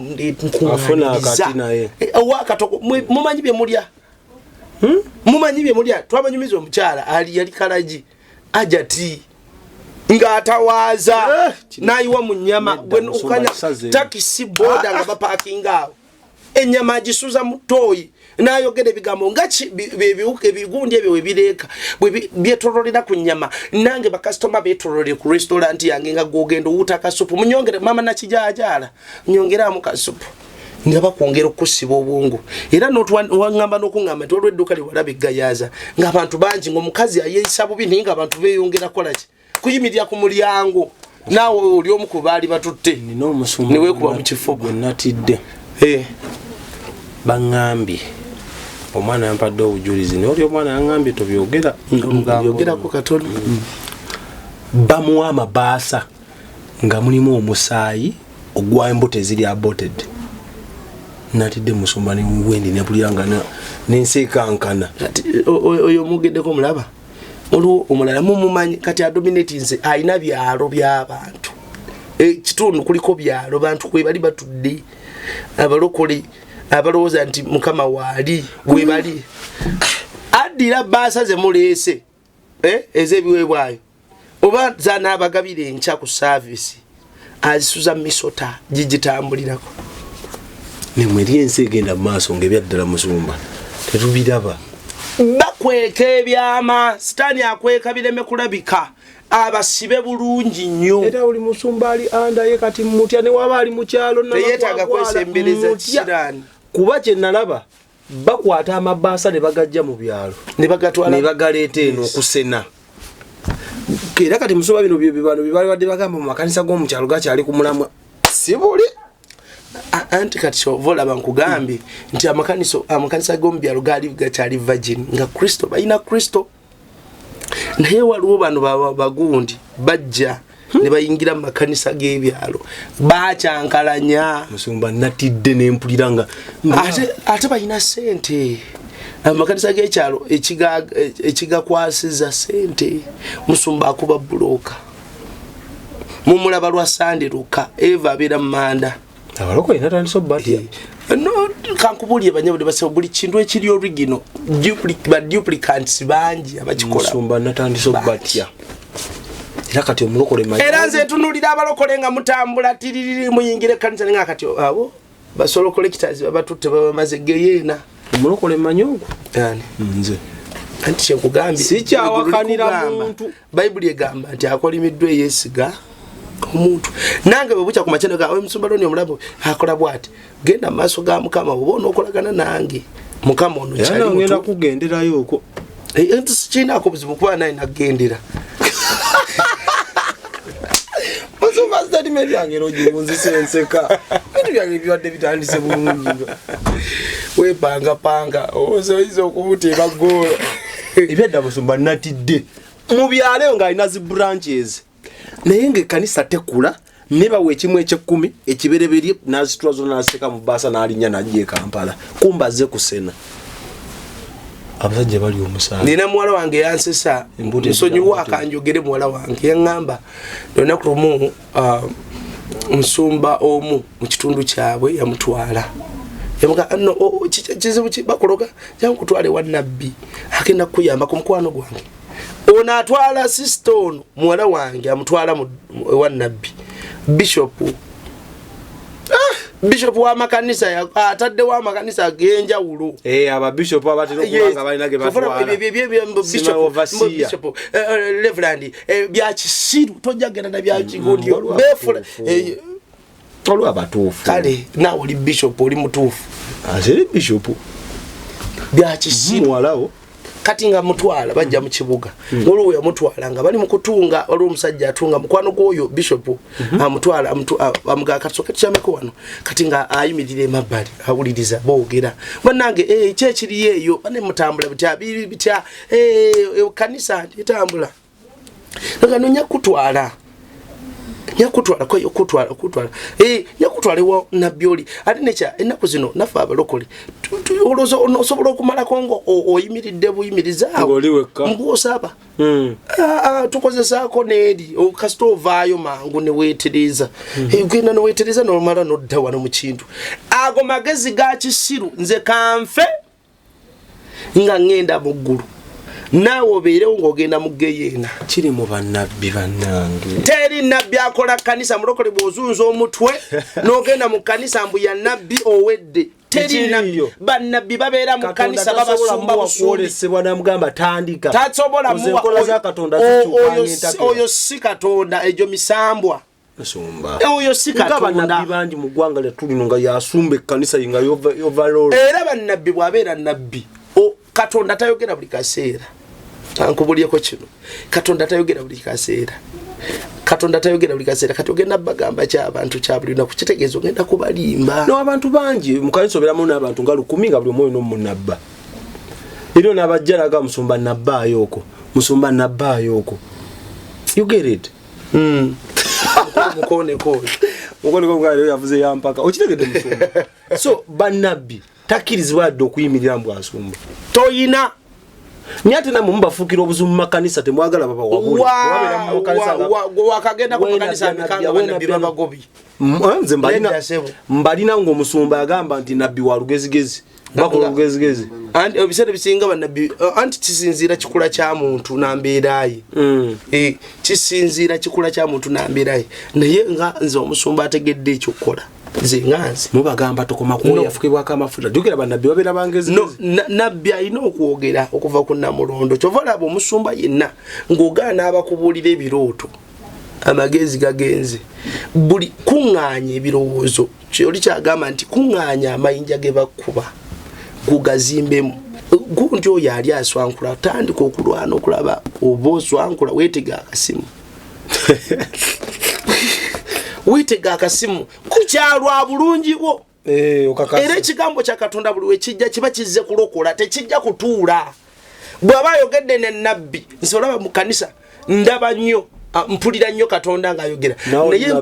B: afuna akati naye
A: wakatoko mumanyi bye mulya mumanyi bye mulya twabanyumiza omukyala yali kalaji ajati ng'atawaaza n'ayiwa mu nnyama ukanya takisi boda nga bapakinga awo ennyama agisuza mu ttooyi n'ayogera ebigambo nga ebigundi ebyo we bireeka byetololera ku nnyama nange bakasitoma beetololere ku restaurant yange nga gwogenda owuuta kasupu munyongere mama nakijaajala nyongeramu kasupu nga bakwongera okusiba obwongo era waŋŋamba n'okuŋŋamba nti olwo edduuka liwalaba eggayaaza ng'abantu bangi ng'omukazi ayeeyisa bubi naye ng'abantu beeyongera kolaki kuyimirira ku mulyango naawe oli omu ku baali batutte ne weekuba mu kifo
B: gwe natidde baŋŋambye omwana yampadde obujulizi naye oli omwana yaŋŋambye tobyogerako
A: katono
B: bamuwa amabaasa nga mulimu omusaayi ogwa embuto eziri aborted natidde musumba newendi nepulira nga nenseekankana
A: oyo omugeddeko mulaba olwo omulala mumumanyi kati adominatinze ayina byalo by'abantu ekitundu kuliko byalo bantu kwe bali batudde abalokole abalowooza nti mukama waali we bali addira baasa ze muleese ez'ebiweebwayo oba zanaabagabira enkya ku saavisi azisuza misota gigitambulirako
B: nemweri ensi egenda mu maaso ng'ebyaddala musumba tetubiraba
A: bakweka ebyama sitaani akweka bireme kulabika abasibe bulungi nnyo
B: era oli musumba ali andaye kati mutya ne waba ali mu kyalo
A: teyeetaaga kwesembereza kisiraani
B: kuba kye nalaba bakwata amabaasa ne bagajja mu byalo
A: ne bagatwala
B: ne bagaleeta eno okusena era kati musumba bino bibano bibali bagamba mu makanisa g'omukyalo gakyali ku mulamwa sibuli
A: anti kati shovola bankugambye nti amakanisa g'omubyalo gaali gakyali virgin nga kristo balina kristo naye waliwo bano bagundi bajja ne bayingira mu makanisa g'ebyalo bakyankalanya
B: musumba natidde n'empulira nga
A: ate balina sente amakanisa g'ekyalo ekigakwasiza sente musumba akuba bulooka mumulaba lwa sande luka eva abeera mu manda
B: abalokole natandisa obbatya
A: no kankubulye banyabode basaba buli kintu ekiri original duplicants bangi abakikola
B: musumba natandisa obbatya era kati omulokole manyi
A: era nze tunulira abalokole nga mutambula tiririri muyingire kanisa nga kati abo basolo collectors babatutte bamaze geyeena
B: omulokole manyi ogwo
A: yani
B: nze
A: anti kyekugambye
B: si kyawakanira muntu
A: bayibuli egamba nti akolimiddwa eyesiga omuntu nange bwebucha ku machano ga musumba loni omulabo akola bwati genda maaso ga mukama oba onookolagana nange mukama ono
B: kyali ngenda kugenderayo uko
A: enti sikinako buzibu kuba naye nagendera
B: Musumba stadi medyange rojimunzise enseka bintu byange byadde bitandise bulungi
A: wepanga osoyiza okubuteeba ggoolo
B: ebyadda Musumba natidde mu byalo nga alina zi branches naye ng'ekkanisa tekula nebawe ekimu eky'ekkumi ekibereberye n'azitula zonna n'aziteeka mu bbaasa n'alinnya n'ajja e Kampala kumbaze kusena abasajja bali omusaala
A: nina muwala wange yansesa nsonyiwa akanjogere muwala wange yaŋŋamba olunaku lumu musumba omu mu kitundu kyabwe yamutwala yamuga no kizibu bakologa yankutwale wa nabbi agenda kuyamba ku mukwano gwange ono atwala sister ono muwala wange amutwala wa nabbi bishop wa makanisa atadde wa makanisa agenjawulo
B: aba bishop abatero kubanga balina ge batwala
A: bishop reverend bya kisiru tojagenda na bya kigondio befula
B: tolwa batufu
A: kale nawe oli bishop oli mutufu
B: azeri bishop
A: bya kisiru
B: walawo
A: kati nga mutwala bajja mu kibuga olwo yamutwala nga bali mu kutunga olwo omusajja atunga mukwano gwoyo bishop amutwala amuga katsoka kyameko wano kati nga ayimirire emabali awuliriza boogera bannange kyekiri eyo bane mutambula bitya kanisa itambula nga no nyakutwala ko kutwala nyakutwala wa nabyoli ati necha enaku zino nafa abalokole olozo osobola okumala kongo oyimiridde buyimiriza mbusaba tukozesako neri okastovaayo mangu ne wetereza gwina no wetereza no mala no dawa no mukintu ago magezi ga kisiru nze kanfe nga ngenda muggulu nawe obeerewo ng'ogenda mu geyena
B: kiri mu bannabbi bannange
A: teri nabbi akola kanisa mulokole bw'ozunza omutwe n'ogenda mu kanisa mbu ya nabbi owedde teri nabbi bannabbi babeera mu kanisa babasumba
B: busuulesebwa namugamba tandika
A: tasobola
B: muwa za Katonda
A: oyo si Katonda ejo misambwa
B: Musumba
A: oyo si Katonda
B: bannabbi bangi mu ggwanga lyatulino nga yasumba ekkanisa nga yovalolo
A: era bannabbi bw'abeera nabbi Katonda tayogera buli kaseera ankubulyeko kino Katonda tayogera buli kaseera kati ogenda bagamba ky'abantu kyabulina ku kitegeezo ogenda kubalimba
B: no abantu bangi mu kanisa oberamu n'abantu nga 10 nga buli omu olina omunabba era n'abajjalaga musumba nabbaayo okwo you get it
A: mukoneko
B: nga yavuze yampaka okitegedde musumba so bannabbi takkirizibwa yadde okuyimirira mbu asumba
A: toyina
B: nyate na mumba fukira obuzumu makanisa temwagala baba wabuli
A: wakagenda ku makanisa mikanga bannabbi babagobi
B: nze mbalina ng'omusumba agamba nti nabbi wa lugezigezi bakola lugezigezi
A: anti ebiseera bisinga bannabbi anti kisinziira kikula kya muntu nambeeraye kisinziira kikula kya muntu nambeeraye naye nga nze omusumba ategedde ekyokukola zinganzi
B: mubagamba tokoma kuoya yafukibwako amafuta jukira bannabbi babeera bangezi
A: nabbi alina okwogera okuva ku Namulondo kyova olaba omusumba yenna ng'ogaana abakubuulira ebirooto amagezi gagenze buli kuŋŋaanya ebirowoozo kyoli kyagamba nti kuŋŋaanya amayinja ge bakuba gugazimbemu gundi oyo ali aswankula tandika okulwana okulaba oba oswankula weetega akasimu witega akasimu kukyalwa bulungi bwo era ekigambo kya Katonda buli wekijja kiba kizze kulokola tekijja kutuula bw'aba ayogedde ne nabbi nsolaba mu kanisa ndaba nnyo mpulira nnyo Katonda ng'ayogera naye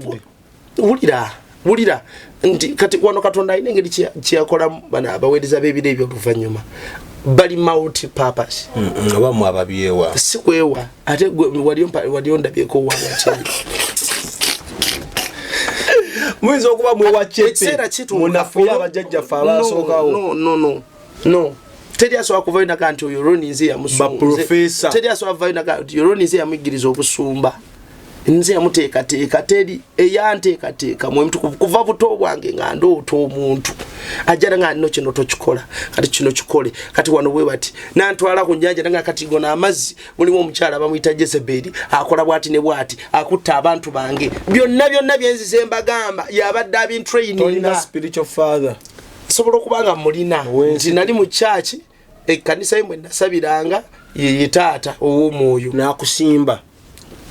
A: wulira nti kati wano Katonda alina engeri kyakolamu bano abaweereza b'ebiro eby'oluvannyuma bali multi purpose
B: abamu ababyewa
A: si kwewa ate wali ondabyeko wanga
B: mwizo okuba mwewa chepe munafuya abajjajjaffe abasookawo
A: no teri asobola kuvayo naga nti oyo Ronnie nze yamusunze teri asobola kuvayo naga nti Ronnie nze yamuyigiriza obusumba nze yamuteekateeka teri eyanteekateeka kuva buto bwange nga ndoota omuntu ajjala nga nno kino tokikola kati kino kikole kati wano bwe bati nantwala ku nnyanja nga kati gona amazzi mulimu omukyala bamuyita Jezeberi akola bwati ne bwati akutta abantu bange byonna byenzize mbagamba yabadde abintraininga
B: spiritual father
A: sobola okubanga mulina nti nali mu church ekkanisa yemwe nasabiranga ye taata ow'omwoyo
B: n'akusimba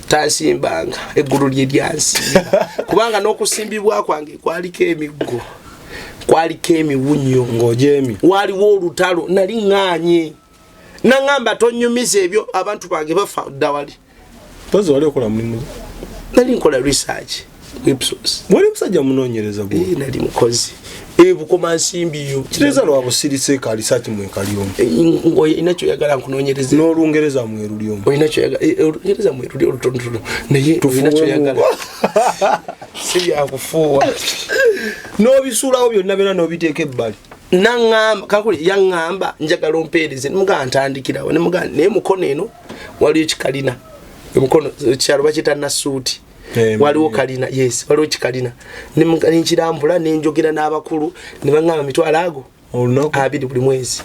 A: tansimbanga eggulu lye lyansimba kubanga n'okusimbibwa kwange kwaliko emiggo kwaliko emiwunyo
B: ng'ojemi
A: waliwo olutalo nali ŋŋaanye naŋŋamba tonnyumiza ebyo abantu bange bafa ddawali
B: pozi wali okola mulimu
A: nali nkola research Ipsos
B: wali musajja munoonyereza
A: nali mukozi bukoma nsimbiyo
B: kiteeza lwa busirise ka research mwe kalyomu
A: oyina kyoyagala nkunoonyereza
B: n'olungereza mweru lyomu
A: oyina kyoyagala olungereza mweru lyo olutonotono naye oyina kyoyagala si byakufuuwa
B: n'obisuulawo byonna byonna n'obiteeka ebbali
A: naŋŋamba kakuli yaŋŋamba njagala ompeereze nemugamba ntandikirawo nemugamba naye mukono eno waliyo kikalina emukono kyalo bakiyita nasuuti waliwo kalina yes waliwo kikalina nenkirambula nenjogera n'abakulu ne baŋŋamba mitwalo ago 2 buli mwezi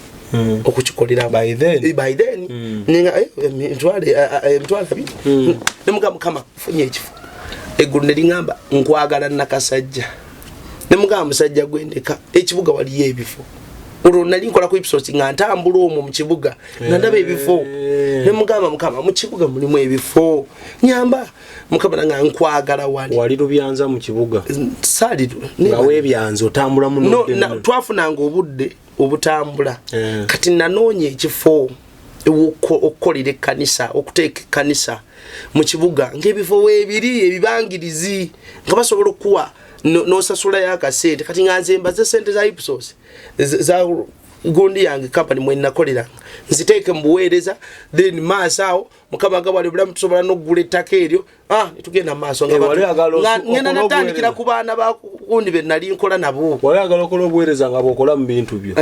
A: okukikolera by then ninga mitwalo 2 nemugamba mukama funye ekifo eggulu ne liŋŋamba nkwagala nakasajja nemugamba musajja gwendeka ekibuga waliyo ebifo olwo nali nkola ku Ipsos nga ntambula omwo mu kibuga nga ndaba ebifo nemugamba mukama mu kibuga mulimu ebifo nyamba mukama nga nkwagala wali
B: lubyanza mu kibuga
A: sali
B: ngawe ebyanza otambula muno
A: twafunanga obudde obutambula kati nanoonya ekifo okukolera ekkanisa okuteeka ekkanisa mu kibuga ng'ebifo weebiri ebibangirizi nga basobola okuwa nosasulayo akasente kati nga nze mbaze sente za Ipsos za gundi yange company mwe nakoleranga nziteeke mu buweereza then maaso awo mukama gabale bulamu tusobola n'okugula ettaka eryo netugenda maaso ngenda natandikira ku baana ba gundi be nali nkola nabo
B: wali agala okola obuweereza nga bw'okola mu bintu byo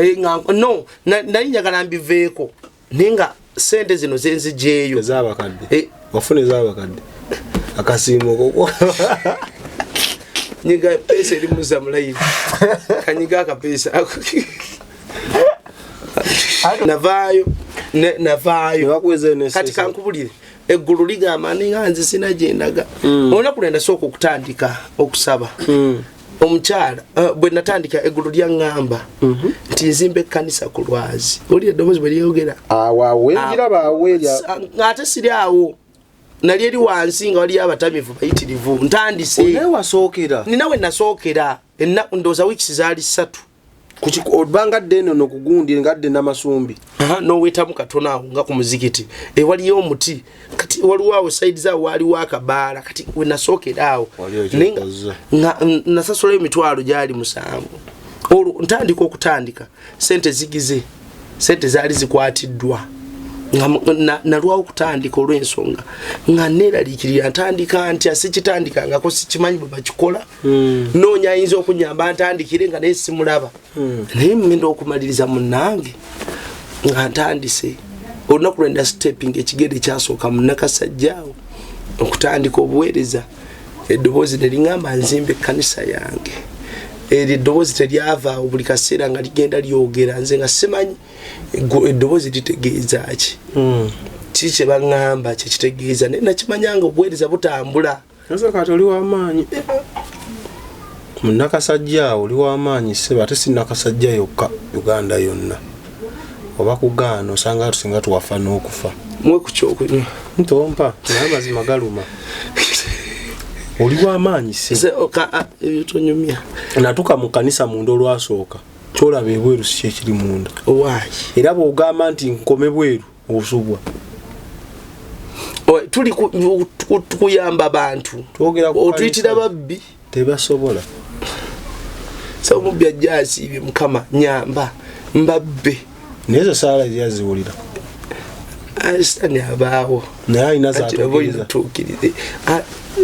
A: no nali njagala mbiveeko naye nga sente zino zenzijeeyo
B: ez'abakadde wafuna ez'abakadde akasiimo koko
A: nyiga pesa eri muza mulayini kanyiga akapesa navaayo kati kankubulire eggulu ligamba ninga nze sinagendaga olunaku lwenda sooka okutandika okusaba omukyala bwe natandika eggulu lyaŋŋamba nti nzimba ekkanisa ku Lwazi olira eddoboozi bwe lyeyogera ng'ate siri awo nali eri wansi nga waliyo abatamivu bayitirivu ntandise ninawe nasookera ennaku ndowooza wiikisi zaali 3
B: obanga ddeno nokugundi ngadde n'amasumbi
A: nowetamu katono awo nga ku muzikiti waliyo omuti kati waliwo awo saidi zaawo waliwo akabaala kati we nasookera awo nasasulayo emitwalo gyali 7 olwo ntandika okutandika sente zigize sente zaali zikwatiddwa nalwawo kutandika olw'ensonga nga neeraliikirira ntandika ntya sikitandikangako sikimanyi bwe bakikola noonya ayinza okunyamba ntandikire nga naye simulaba naye mugenda okumaliriza munnange nga ntandise olunaku lwenda stepping ekigere kyasooka munnakasajjaawo okutandika obuweereza eddoboozi ne liŋŋamba nzimba ekkanisa yange eryo eddoboozi teryavaawo buli kaseera nga ligenda lyogera nze nga simanyi eddoboozi litegeeza ki kiki kye baŋŋamba kyekitegeeza naye nakimanyanga obuweereza butambula
B: kati oli w'amaanyi munnakasajja oli w'amaanyi seba ate si nakasajja yokka Uganda yonna oba kugaana osanga tusinga tuwafa n'okufa
A: mwe ku kyokunywa
B: ntompa naye amazima galuma oli w'amaanyi
A: ebitonyumya
B: natuka mu kanisa munda olwasooka kyolaba ebweru si kyekiri munda
A: owaayi
B: era bw'ogamba nti nkome bweru obusubwa
A: tuli kuyamba abantu otuyitira babbi
B: tebasobola
A: sa omubbi ajja asiibye mukama nyamba mbabbe
B: naye zo saala yaziwulira
A: sitaani abaawo
B: naye alina zaatuukiriza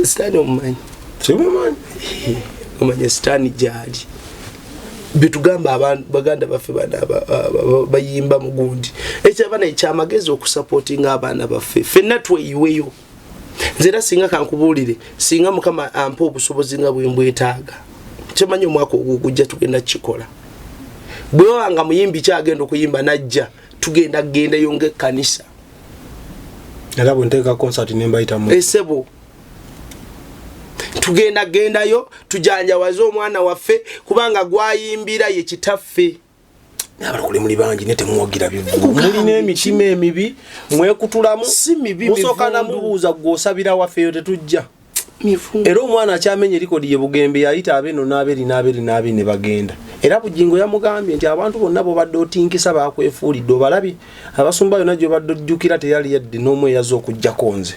A: sitaani omumanyi
B: simumanyi
A: omanya sitaani gyali bitugamba baganda baffe bayimba mugundi ekyabana ekyamagezi okusapootinga abaana baffe ffenna tweyiweyo nze era singa kankubuulire singa mukama ampa obusobozi nga bwe mbwetaaga kyemanyi omwaka ogugujja tugenda kukikola bwe wanga muyimbi kyagenda okuyimba najja tugenda kugendayo ng'ekkanisa
B: era bwe nteeka concert ne mbayitamu
A: esebo gendayo tujanjawaze omwana waffe kubanga gwayimbira ye kitaffe.
B: Abalokole muli bangi ne temwogira bivu. Mulina emitima emibi mwekutulamu
A: si mibi
B: musoka namubuuza gwosabira waffe tetujja.
A: Mifungo.
B: Era omwana akyamenye likodi ye Bugembe yayita abeno n'aberi ne bagenda. Era Bujingo yamugambye nti abantu bonna bo badde otinkisa bakwefuulidde obalabi abasumba yonna gye badde ojjukira teyali yadde n'omwe yazo okujjako nze.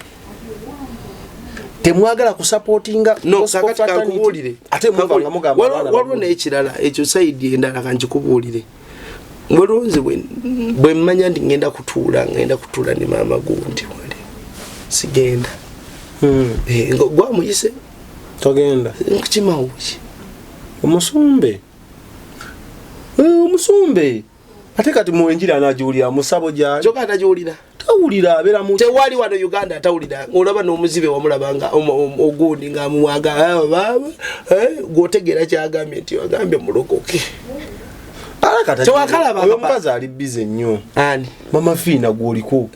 B: Temwagala kusupportinga
A: no kakati kakubuulire
B: ate muvanga mugamba
A: waliwo n'ekirala ekyo sayidi endala kankikubuulire. Mulunzi bwe mmanya ndi ngenda kutuula ne maama gundi wali sigenda. Gwa muyise
B: togenda
A: nkimawuki
B: omusumbe omusumbe ate kati muwenjira anajuulira musabo gyali
A: kyoka atajuulira
B: tawulira abeera mu
A: tewali wano Uganda atawulira olaba n'omuzibe wamulabanga ogundi ng'amumwaga baba gwotegeera kyagambye nti agambye mulokoke.
B: tewakalaba oyo mukazi ali bize nnyo.
A: Ani
B: mama Fiina gw'oliko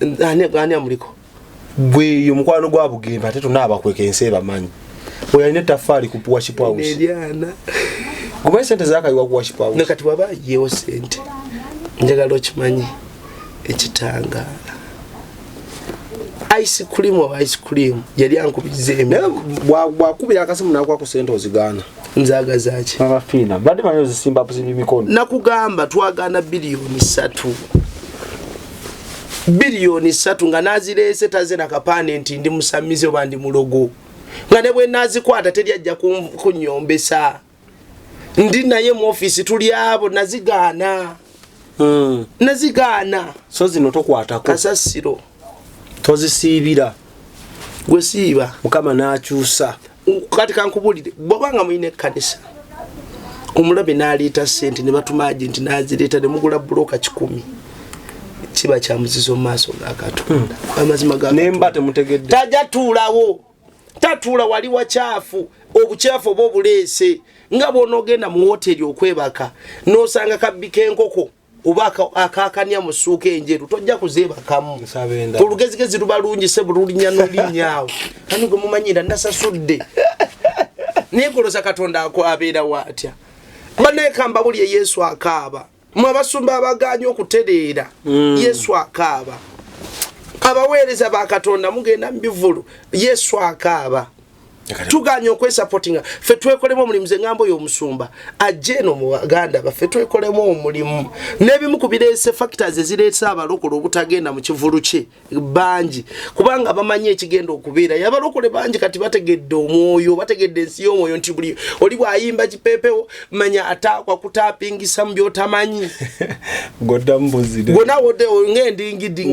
A: ani amuliko
B: bweyo mukwano gwa Bugembe ate tunaaba kwekense bamanyi oyo alina ettaffaali ku Worship House
A: Eliana
B: gumaye sente zakayiwa ku Worship House
A: nakati waba yewo sente njagala okimanyi ekitangaala ice cream yali ankubize
B: bwakubira akasimu nakwa ku sente ozigaana
A: nzaga zaki
B: mama Fiina badde manyo zisimba pusimbi mikono
A: nakugamba twagaana bilioni 3 nga nazirese tazena kapane nti ndi musamize oba ndi mulogo nga ne bwe nazikwata teri ajja kunyombesa ndi naye mu office tuli abo nazigaana nazigaana
B: so zino tokwatako
A: kasasiro
B: tozisiibira
A: gwe siiba
B: mukama n'akyusa
A: kati kankubulire bwobanga muyine kanisa omulabe n'aleeta sente ne batumaje nti nazireeta ne mugula buloka 10 kiba kya muzizo maaso ga Katonda amazima ga
B: nemba temutegedde
A: tajatuulawo tatuula wali wachafu obuchafu obuleese nga bonogenda mu hoteli okwebaka nosanga kabike enkoko obaka akakanya musuuka enjeru tojja kuzebakamu olugezigezi lubalungi se bululinya nolinyaawo kani gwe mumanyira ndasasudde nekoloza Katonda ako abeera watya banekamba buli Yesu akaaba mwabasumba abaganya okutereera Yesu akaaba abaweereza ba Katonda mugenda mbivulu Yesu akaaba tuganya okwesupportinga fe twekolemo omulimu ze ngambo y'omusumba ajeno mu Baganda bafe twekolemo omulimu n'ebimu ku bireese factors ezireesa abalokole obutagenda mu kivulu kye bangi kubanga bamanyi ekigenda okubeera yabalokole bangi kati bategedde omwoyo bategedde ensi y'omwoyo nti buli oli bwayimba kipeepewo manya atakwa kutapingisa mu byotamanyi
B: godda mbuzire
A: gona wode ngendingidi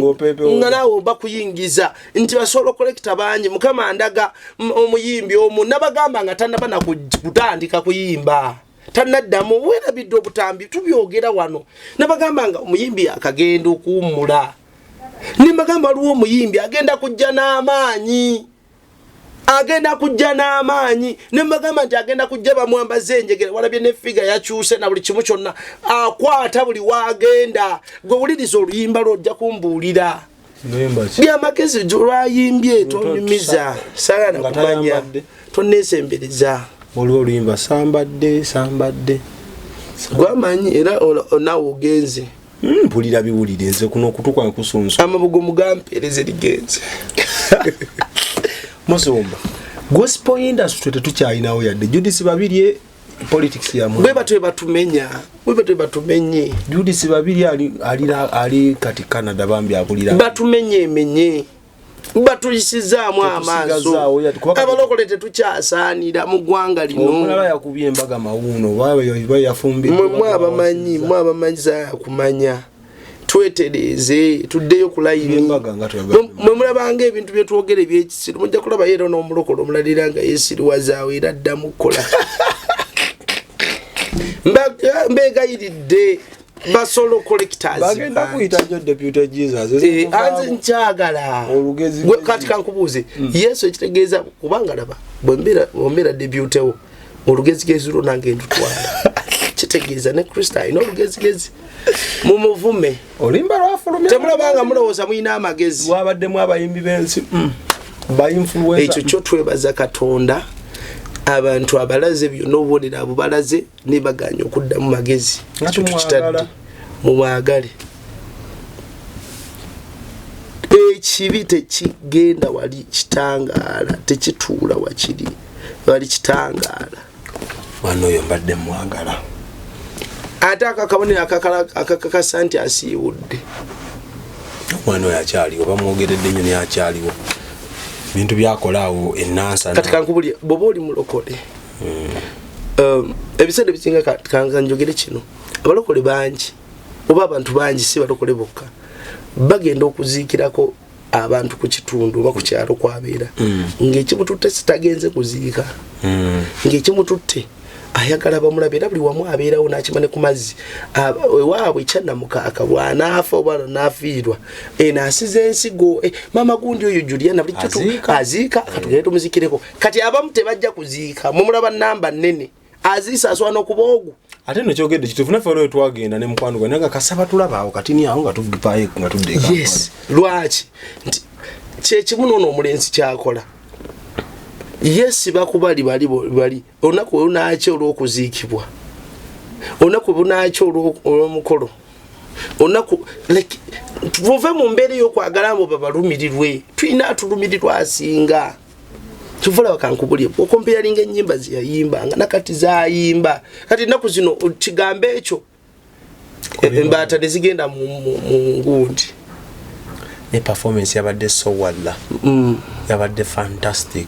A: nga nawo bakuyingiza nti basolo kolekta bangi mukama andaga omuyimbi omu nabagamba nga tanaba na kutandika kuyimba tanaddamu wera biddo obutambi tubyogera wano nabagamba nga omuyimbi akagenda okuwumula nimbagamba luwo omuyimbi agenda kujja n'amaanyi nimbagamba nti agenda kujja bamwambaze enjegere walabye ne figa yakyuse na buli kimu kyonna akwata buli wagenda gwe wuliriza oluyimba lwojja kumbuulira byamagezi gyolwayimbye tonyumiza sagana kumanya tonesembereza
B: oliwo oluyimba sambadde
A: gwamanyi era nawe ogenze
B: mpulira biwulire nze kuno okutukwa nkusunsu
A: amabugo mugampereze ligenze
B: Musumba gospel industry tetukyayinawo yadde Judith Babirye politics ya mu
A: bwe batumenye
B: Judith Babirye ali kati Canada bambi abulira
A: batumenye batuyisizaamu amaaso abalokole tetukyasaanira mu ggwanga lino
B: omulala yakubye embaga mawuuno bayafumbi
A: mwabamanyi kumanya twetereze tuddeyo kulayini mwe mulabanga ebintu byetwogere byekisiru mujja kulaba yeero n'omulokole omulalira nga yeesiriwazaawo era addamu kukola mbegayiridde basolo collectors
B: bagenda kuyita jo deputy Jesus
A: anze nkyagala kati kankubuuze Yesu ekitegeeza kubanga laba bwembeera deputy wo olugezigezi lwo nange ndutwala kitegeeza ne Kristo alina olugezigezi mumuvume
B: olimba lwafulumya
A: temulabanga mulowooza muyina amagezi
B: wabaddemu abayimbi b'ensi ba influencer
A: ekyo kyo twebaza Katonda abantu abalaze byonna obubonero abo balaze nebaganya okudda mu magezi kitadde mu mwagale ekibi tekigenda wali kitangaala tekituula wakiri wali kitangaala
B: wano oyo mbadde mwagala
A: ate akakabonero akakakasa nti asiibudde
B: omwana oyo akyaliwo bamwogeredde nnyo naye akyaliwo bintu byakolaawo enansa
A: kati kankubulya bwoba oli mulokole ebiseera bisinga kanjogere kino abalokole bangi oba abantu bangi si balokole bokka bagenda okuziikirako abantu ku kitundu oba ku kyalo kwabeera ng'ekimututte sitagenze kuziika ng'ekimututte ayagala bamulabe era buli wamu abeerawo n'akima ne ku mazzi ewaabwe ekyannamukaaka bw'anaafa oba n'afiirwa n'asiza ensigo maama gundi oyo Juliana bulijjo aziika katugende tumuzikireko kati abamu tebajja kuziika mumulaba nnamba nnene aziisa aswana okuba ogu
B: ate no kyogedde kitufuna ffe olwo twagenda ne mukwano gwe nga kasaba tulabaawo kati ni awo nga tugipayo nga tuddeeka
A: yes lwaki nti kyekimu noono omulenzi kyakola yes bakubali bali onaku onaacho olw'okuziikibwa onaku bunaacho olw'omukolo onaku like tuve mu mbeera y'okwagala mbo babalumirirwe tulina atulumirirwa asinga tuvula bakankubulye okompeyalinga ennyimba ziyayimbanga nakati zayimba kati ennaku zino kigambo ekyo embaata nezigenda mu ngundi
B: ne performance yabadde so walla yabadde fantastic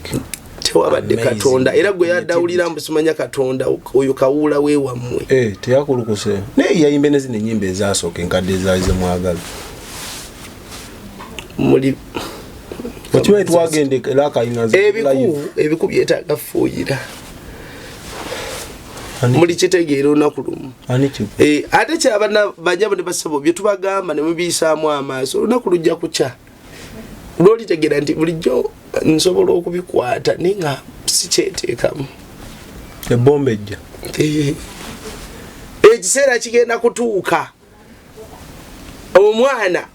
A: tewabadde Katonda era gwe yadawulira mbusimanya Katonda oyo kawula weewamwe
B: teyakulukuse naye yayimbe nezino ennyimba ezasooka enkadde ezaalize mwagala muli wakiwe twagende era akayingaza
A: ebiku byetaaga fuuyira muli kitegeera olunaku lumu ate kyabana banyabo ne basabo bye tubagamba ne mubiyisaamu amaaso olunaku lujja kukya lwolitegeera nti bulijjo nsobola okubikwata naye nga sikyeteekamu
B: ebomba ejja
A: ekiseera kigenda kutuuka omwana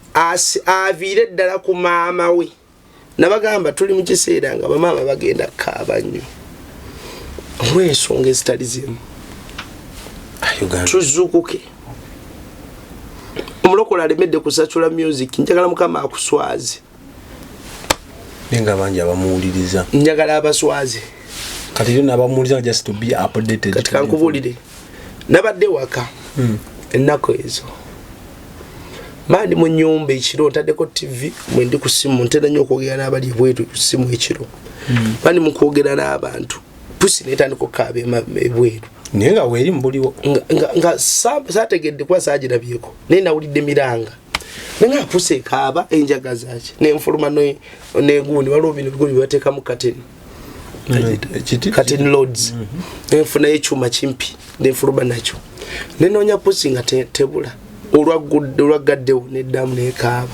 A: aviire eddala ku maama we nabagamba tuli mu kiseera nga bamaama bagenda kaaba nnyo olw'ensonga ezitali zimu tuzuukuke omulokole alemedde kusasula music njagala mukama akuswaze
B: nenga bangi abamuwuliriza
A: njagala abaswaze
B: kati yo nabamuwuliriza just to be updated
A: kati kankubulire nabadde waka ennaku ezo mandi mu nnyumba ekiro ntaddeko TV mwe ndi ku ssimu ntera nnyo okwogera n'abali bwetu ku ssimu ekiro mandi mu kwogera n'abantu pusi netandika okukaaba ebweru
B: naye nga weeri mubuliwo
A: nga saategedde kuba saagirabyeko naye nawulidde miranga nenga pusi ekaaba enjaga zaki nenfuluma negundi waliwo bino biguli bibateekamu kateni Curtain Lords nenfuna ekyuma kimpi nenfuluma nakyo nenoonya pusi nga tebula olwaggaddewo neddamu nekaaba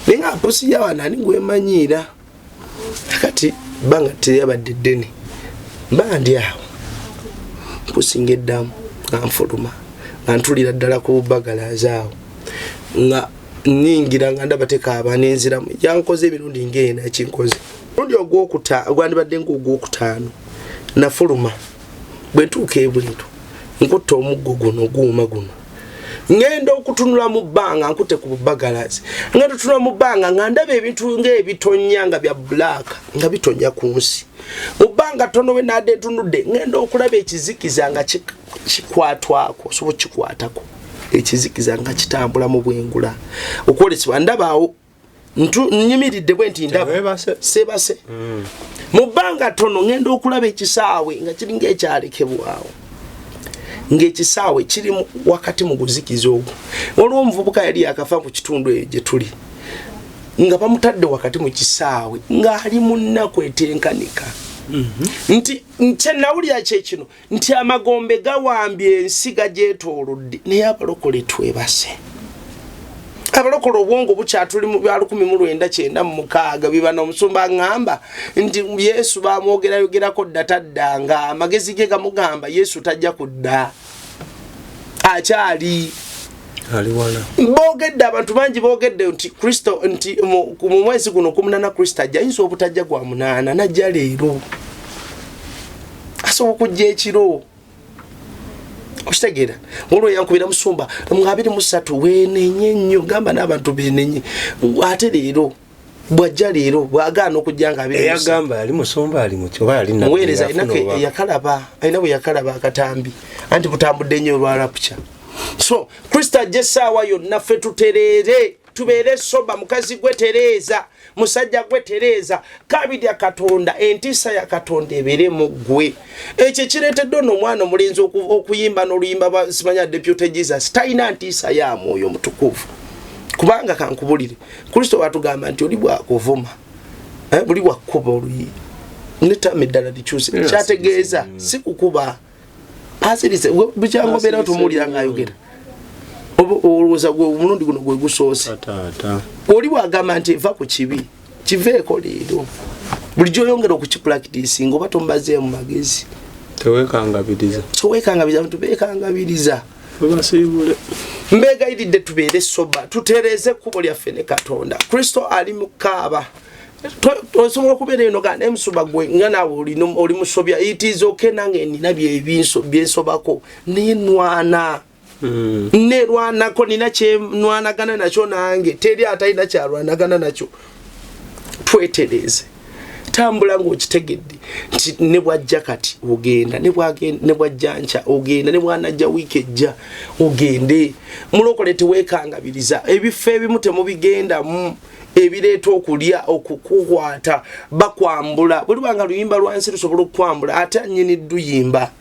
A: nenga pusi yawanani gwemanyiira kati banga teyabadde ddene mbanga ndi awo pusi ngeddamu nga nfuluma nga ntulira ddala ku bubagalazi awo nga ningira nga ndaba tekaaba nenziramu yankoze emirundi ng'ena ekinkoze rundi ogwandibadde ng'ogwokutaano nafuluma bwe ntuuka ebweru nkutta omuggo guno guuma guno ngenda okutunula mu bbanga nkutte ku bubagalazi nga tutunula mu bbanga nga ndaba ebintu ng'ebitonya nga bya black nga bitonya ku nsi mu bbanga tono we nadde ntunudde ngenda okulaba ekizikiza nga kikwatwako osobola kikwatako ekizikiza nga kitambula mu bwengula okwolesebwa ndabaawo nyimiridde bwe nti ndaba sebase mu bbanga tono ngenda okulaba ekisaawe nga kiringa ekyalekebwawo ng'ekisaawe kiri wakati mu guzikiza ogwo olwo omuvubuka yali akafa mu kitundu eyo gye tuli nga bamutadde wakati mu kisaawe ng'ali mu nnaku etenkanika nti kyenawulira kyekino nti amagombe gawambye ensi gagyetoolodde naye abalokole twebase abalokole obwongo bukyatuli mu bya 1996 biba n'omusumba ngamba nti Yesu bamwogerako dda taddanga amagezi ge gamugamba Yesu tajja kudda akyali
B: ali wala
A: bogedde abantu bangi bogedde nti Kristo nti mu mwezi guno 18 Kristo ajja yinza obutajja gwa 8 najja leero tasobola okujja ekiro okitegeera olwo yankubira musumba mu 23 wenenye nnyo gamba n'abantu benenye ate leero bwajja leero bwagaana okujja nga
B: yagamba yali musumba ali mu kyoba yali
A: namuweereza inake yakalaba ayina bwe yakalaba akatambi anti butambudde nnyo olwa rapture. So Kristo ajja essaawa yonna ffe tutereere tubeere soba mukazi gwe Tereza musajja gwe Tereza kabidya Katonda entiisa ya Katonda ebeere mu ggwe. Ekyo kireetedde ono omwana omulenzi okuyimba n'oluyimba simanya Deputy Jesus talina ntiisa ya Mwoyo Mutukuvu. Kubanga kankubulire Kristo batugamba nti oli bwakuvuma buli bwakuba oluyi netame ddala likyuse kyategeeza si kukuba asirize bukyangobera tumuulira ng'ayogera olowooza gwe omulundi guno gwe gusoose oli bwagamba nti eva ku kibi kiveeko leero bulijjo oyongera okukipractice ng'oba tombazeemu magezi
B: teweekangabiriza
A: abantu beekangabiriza
B: basiibule.
A: Mbegayiridde tubeere soba tutereeze ekkubo lyaffe ne Katonda. Kristo ali mu kaaba osobola okubeera eno gana emusuba gwe nga naawe oli musobya it is okay nange nina byensobako nenwana nerwanako nina kyenwanagana nakyo nange teri atalina kyalwanagana nakyo. Twetereeze tambula ng'okitegedde nti ne bwajja kati ogenda ne bwajja nca ogenda ne bwanajja wiiki ejja ogende mulokole teweekangabiriza ebifo ebimu temubigendamu ebireeta okulya okukukwata bakwambula buli banga luyimba lwansi lusobola okukwambula ate nnyini luyimba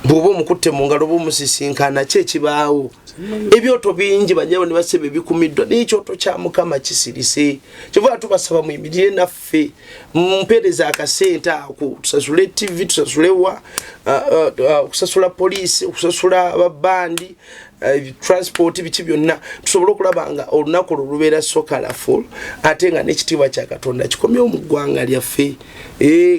A: bw'oba omukutte mu ngalo oba omusisinkana ki ekibaawo ebyoto bingi banyabo ne basebe ebikumiddwa n'ekyoto kya Mukama kisirise kyova tubasaba muyimirire naffe mumpeereza akasente ako tusasule TV tusasule okusasula poliisi okusasula babandi transport biki byonna tusobola okulaba nga olunaku lubeera so colorful ate nga n'ekitiibwa kya Katonda kikomyewo mu ggwanga lyaffe.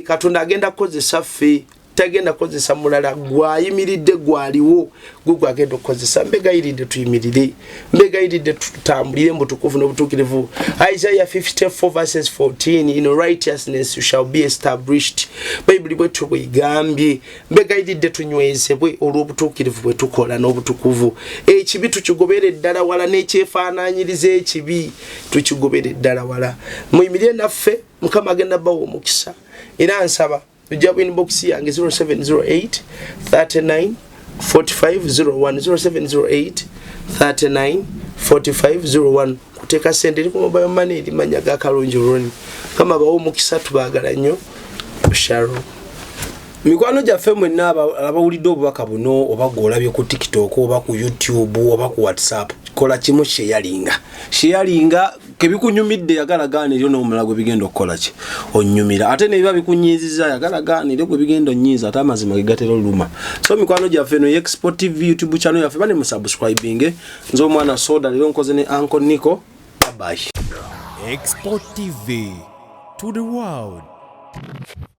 A: Katonda agenda kukozesa ffe tagenda kozesa mulala gwayimiridde gwaliwo gwe gwagenda okukozesa. Mbegayiridde tuyimirire mbegayiridde tutambulire mu butukuvu n'obutuukirivu. Isaiah 54 verses 14 in righteousness you shall be established. Bayibuli bwetyo bwegambye mbegayiridde tunywezebwe olw'obutuukirivu bwe tukola n'obutukuvu. Ekibi tukigobere eddala wala n'ekyefaanaanyiriza ekibi tukigobere eddala wala. Muyimirire naffe Mukama agenda bawo omukisa era nsaba Ujjabu inbox yange 0708 39 45 01 0708 39 45 01 kuteka sente liko mobile money limanya ga Kalonji Roni kama bawo mukisa tubagala nnyo Sharo.
B: Mikwano gyaffe mwenna abawulidde obubaka buno oba gw'olabye ku TikTok oba ku YouTube oba ku WhatsApp kola kimu sharinga kebikunyumidde yagala gaanira n'omulala gwe bigenda okukola ki onnyumira ate ne biba bikunyiiziza yagala gaanira gwe bigenda onnyiiza ate amazima ge gatera oluma. So mikwano gyaffe no Export TV YouTube channel yaffe bane mu subscribing nzo omwana Soda leero nkoze ne Uncle Nico. Bye.
F: Export TV to the world.